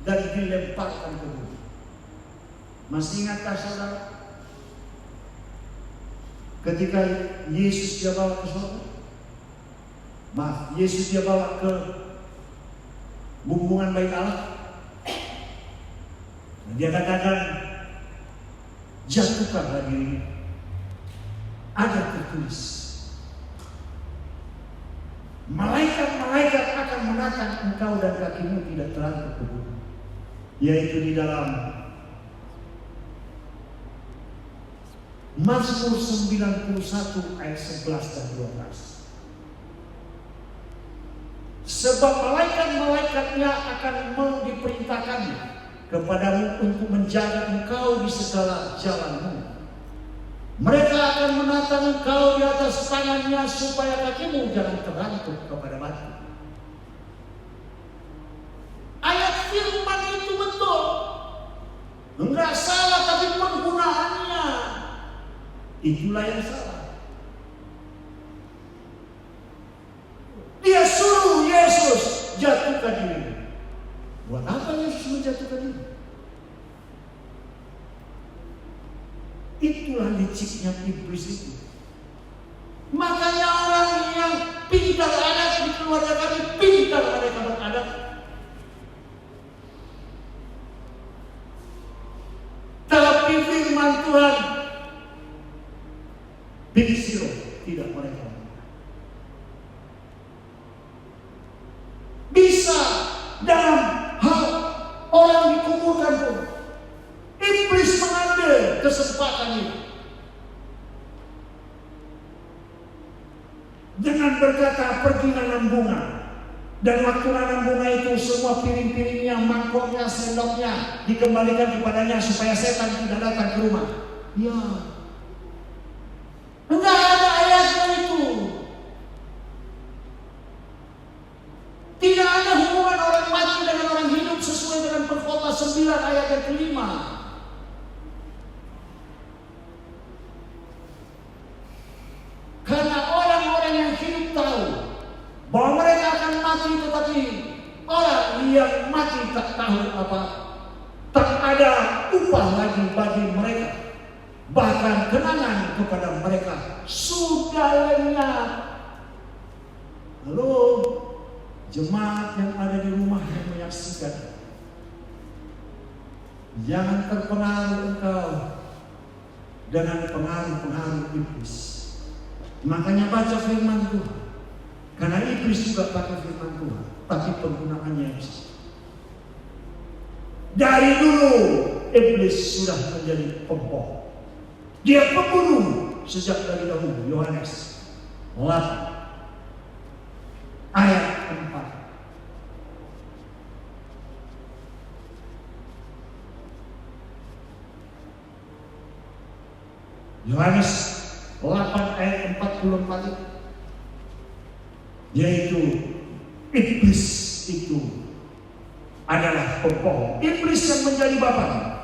dan dilemparkan ke bumi. Masih ingatkah saudara? Ketika Yesus dia bawa ke surga, Yesus dia bawa ke bumbungan bait Allah, dia katakan, jatuhkanlah dirimu. Ada tertulis, malaikat-malaikat akan menatang engkau dan kakimu tidak terangkat ke bumi. Yaitu di dalam Mazmur 91 ayat 11 dan 12. Sebab malaikat-malaikatnya akan diperintahkannya kepadamu untuk menjaga engkau di segala jalanmu. Mereka akan menatang engkau di atas tangannya supaya kakimu jangan terangkut kepada batu. Ayat firman itu betul. Enggak salah, tapi penggunaannya itulah yang salah. Dia suruh Yesus jatuhkan diri. Buat apa Yesus menjatuhkan diri? Itulah liciknya iblis itu. Makanya orang yang pintar adat di keluarga kami, pintar mereka beradat. Tapi firman Tuhan, Big Zero, tidak mereka. Bisa dalam hal orang dikuburkan pun, iblis mengambil kesempatan itu dengan berkata pergi nanam bunga, dan waktu nanam bunga itu semua piring-piringnya, mangkoknya, sendoknya dikembalikan kepadanya supaya setan tidak datang ke rumah. Ya, enggak ada ayatnya itu. Tidak ada hubungan orang mati dengan orang hidup sesuai dengan Perkhotbah 9 ayat yang kelima. mati, tetapi orang yang mati tak tahu apa. Tak ada upah lagi bagi mereka. Bahkan kenangan kepada mereka sudah lenyap. Lalu jemaat yang ada di rumah yang menyaksikan, jangan terpengaruh engkau dengan pengaruh-pengaruh iblis. Makanya baca firman Tuhan. Karena iblis juga pakai firman Tuhan, tapi penggunaannya yang salah. Dari dulu iblis sudah menjadi pembohong. Dia pembunuh sejak dari dahulu. Yohanes 8 ayat 4. Yohanes 8 ayat 44, yaitu iblis itu adalah pembohong. Iblis yang menjadi bapamu,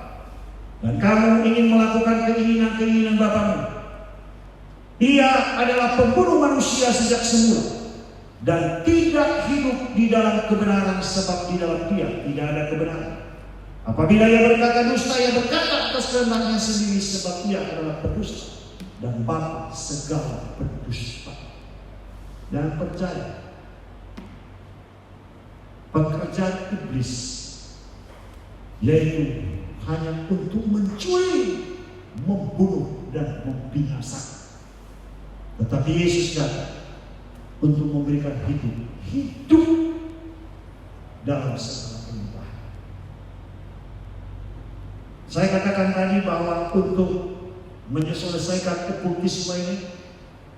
dan kamu ingin melakukan keinginan-keinginan bapamu. Dia adalah pembunuh manusia sejak semula dan tidak hidup di dalam kebenaran, sebab di dalam dia tidak ada kebenaran. Apabila ia berkata dusta, ia berkata atas kehendaknya sendiri, sebab ia adalah pendusta dan bapa segala pendusta. Dan percaya pekerjaan iblis yaitu hanya untuk mencuri, membunuh dan membinasakan. Tetapi Yesus datang untuk memberikan hidup dalam segala kelimpahan. Saya katakan tadi bahwa untuk menyelesaikan okultisme ini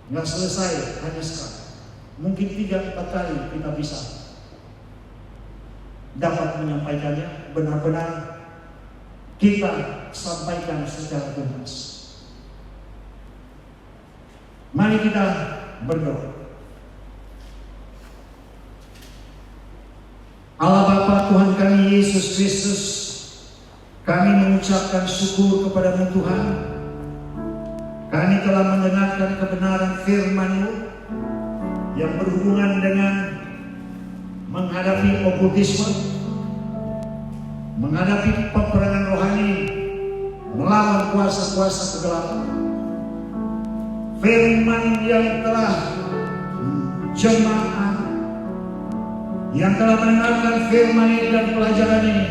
nggak selesai hanya sekali. Mungkin 3-4 kali kita bisa dapat menyampaikannya, benar-benar kita sampaikan secara tuntas. Mari kita berdoa. Allah Bapa Tuhan kami Yesus Kristus, kami mengucapkan syukur kepada-Mu Tuhan. Kami telah mendengarkan kebenaran firman-Mu yang berhubungan dengan menghadapi okultisme, menghadapi peperangan rohani, melawan kuasa-kuasa kegelapan. Firman yang telah jemaat yang telah mendengarkan firman ini dan pelajaran ini,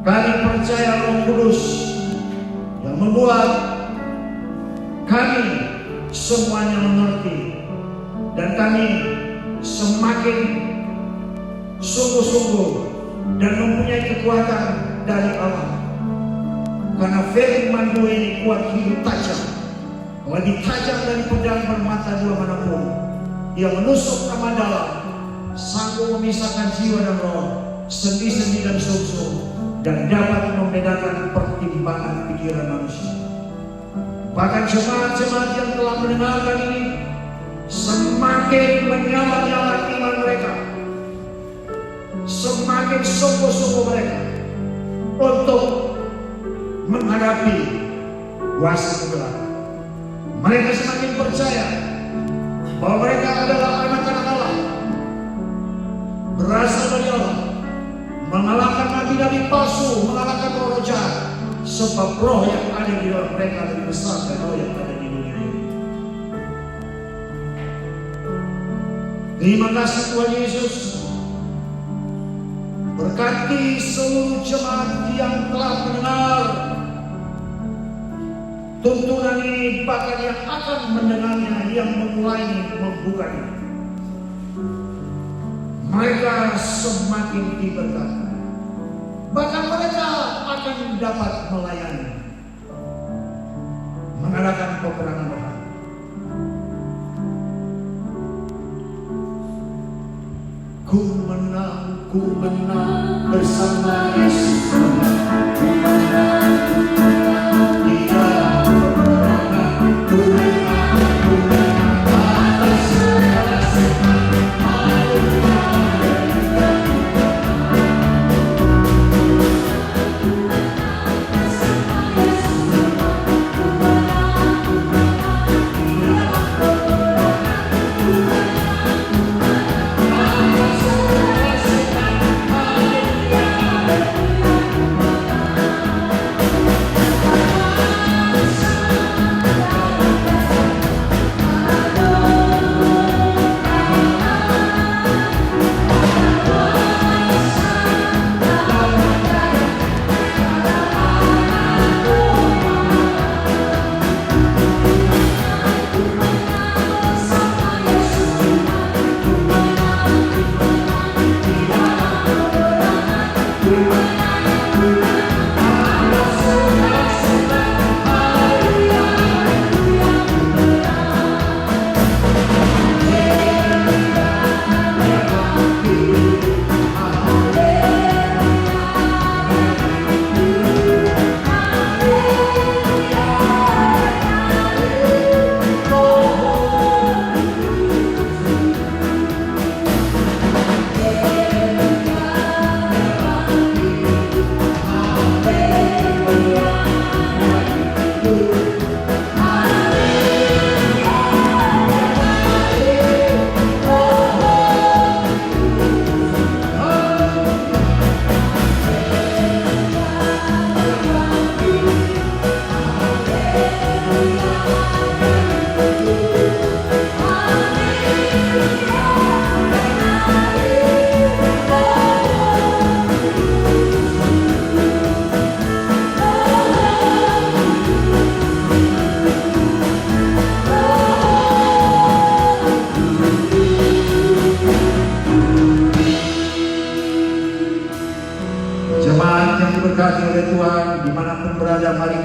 kami percaya Roh Kudus yang membuat kami semuanya mengerti. Dan kami semakin sungguh-sungguh dan mempunyai kekuatan dari Allah. Karena firman-Mu ini kuat, hidup, tajam, lebih tajam dari pedang bermata dua manapun. Ia menusuk amat dalam, sanggup memisahkan jiwa dan roh, sendi-sendi dan sum-sum, dan dapat membedakan pertimbangan pikiran manusia. Bahkan jemaat-jemaat yang telah mendengarkan ini semakin menyala-nyala iman mereka, semakin sungguh-sungguh mereka untuk menghadapi kuasa kegelapan. Mereka semakin percaya bahwa mereka adalah anak-anak Allah, berasal dari Allah, mengalahkan nabi-nabi palsu, mengalahkan roh jahat, sebab roh yang ada di dalam mereka lebih besar dari roh yang ada di dunia ini. Terima kasih Tuhan Yesus. Berkati seluruh jemaat yang telah mendengar tuntunan ini, bahkan yang akan mendengarnya, yang memulai membukanya. Mereka semakin diberkati. Bahkan mereka akan dapat melayani, mengadakan peperangan rohani. Ku menang bersama Yesus. Ku menang di dalam peperangan. Ku menang atas segala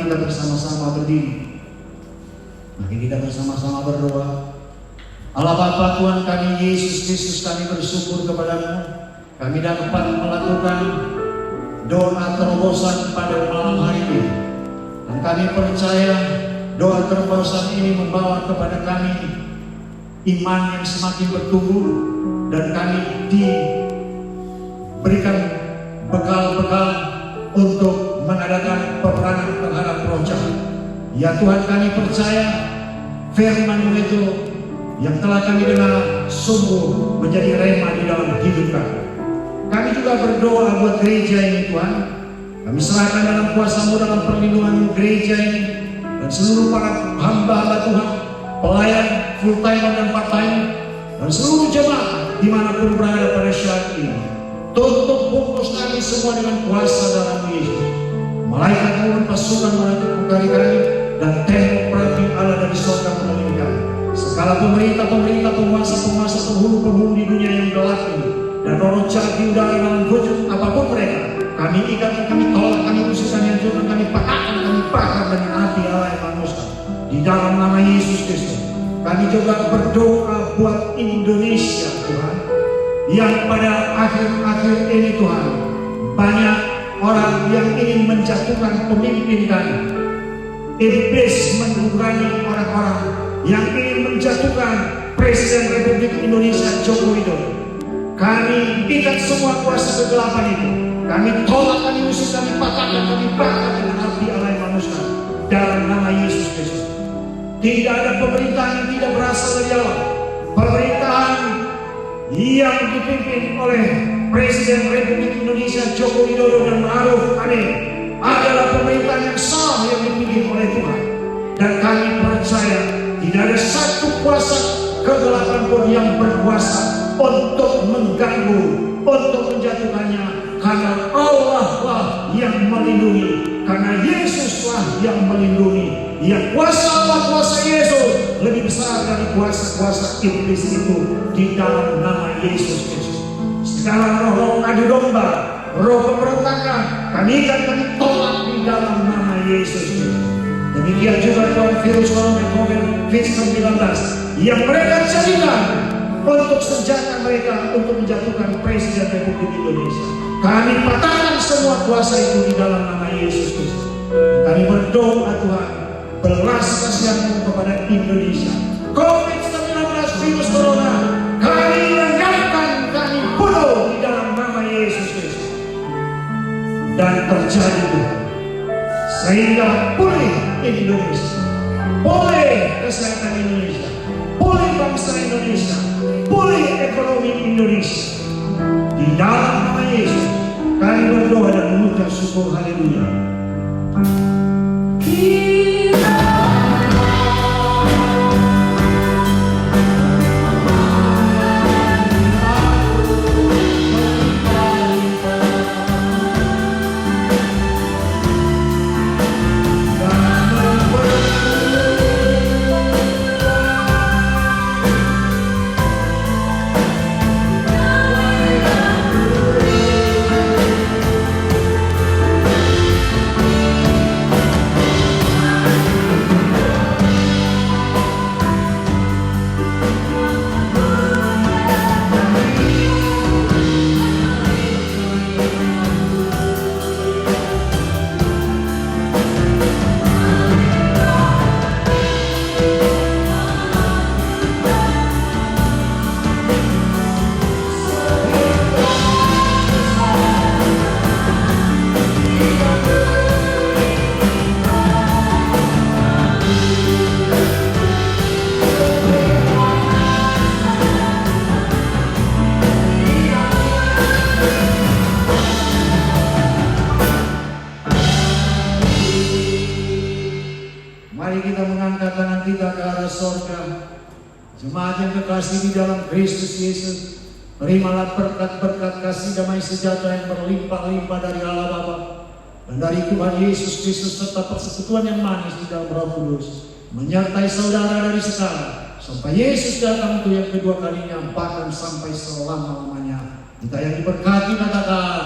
kita bersama-sama berdiri. Mari kita bersama-sama berdoa. Allah Bapa Tuhan kami Yesus Kristus, kami bersyukur kepadamu. Kami dapat melakukan doa terobosan pada malam hari ini. Dan kami percaya doa terobosan ini membawa kepada kami iman yang semakin bertumbuh. Dan kami diberikan bekal-bekal untuk mengadakan peperangan terhadap roh jahat. Ya Tuhan, kami percaya firman-Mu itu yang telah kami dengar sungguh menjadi rema di dalam hidup kami. Kami juga berdoa buat gereja ini Tuhan. Kami serahkan dalam kuasa-Mu, dalam perlindungan-Mu gereja ini dan seluruh para hamba Tuhan, pelayan full time dan part time, dan seluruh jemaat dimanapun berada pada saat ini. Tutup bungkus kami semua dengan kuasa dalam Yesus. Malaikat turun pasukan mengelilingi kami dan tembok perapi Allah dari surga mengelilingi kami. Segala pemerintah-pemerintah, penguasa-penguasa, penghulu-penghulu di dunia yang gelap ini dan roh jahat di udara dalam wujud apapun mereka, kami ikat, kami tolak, kami usir, kami hancurkan, kami patahkan, kami bakar dengan api Allah yang manguskan di dalam nama Yesus Kristus. Kami juga berdoa buat Indonesia Tuhan, yang pada akhir-akhir ini Tuhan banyak orang yang ingin menjatuhkan pemimpin dan iblis mengurangi orang-orang yang ingin menjatuhkan Presiden Republik Indonesia Joko Widodo. Kami ikat semua kuasa kegelapan itu. Kami tolak, kami usir, kami patahkan, kami bakar dengan api Allah yang manguskan dalam nama Yesus Kristus. Tidak ada pemerintahan yang tidak berasal dari Allah. Pemerintahan yang dipimpin oleh Presiden Republik Indonesia Joko Widodo dan Ma'ruf Amin adalah pemerintahan yang sah yang dipimpin oleh Tuhan. Dan kami percaya tidak ada satu kuasa kegelapan pun yang berkuasa untuk mengganggu, untuk menjatuhkannya, karena Allah lah yang melindungi, karena Yesuslah yang melindungi. Yang kuasa Allah, kuasa Yesus lebih besar dari kuasa-kuasa iblis itu di dalam nama Yesus Kristus. Segala roh adu domba, roh pemberontakan, kami tolak di dalam nama Yesus Kristus. Demikian juga Tuhan virus corona COVID-19 yang mereka jadikan untuk senjata mereka untuk menjatuhkan Presiden Republik Indonesia. Kami patahkan semua kuasa itu di dalam nama Yesus Kristus. Kami berdoa Tuhan, belas kasihan-Mu kepada Indonesia. COVID-19 virus corona kami lenyapkan, kami bunuh di dalam nama Yesus Kristus. Dan terjadi Tuhan, sehingga pulih Indonesia, pulih kesehatan Indonesia, pulih bangsa Indonesia, pulih ekonomi Indonesia. Di dalam nama Yesus kami berdoa dan mengucap syukur. Haleluya. Jemaat yang kekasih di dalam Kristus Yesus, terimalah berkat-berkat kasih damai sejahtera yang berlimpah-limpah dari Allah Bapa dan dari Tuhan Yesus Kristus, serta persekutuan yang manis di dalam Roh Kudus menyertai saudara dari sekarang sampai Yesus datang untuk yang kedua kalinya, bahkan sampai selama-lamanya. Kita yang diberkati katakan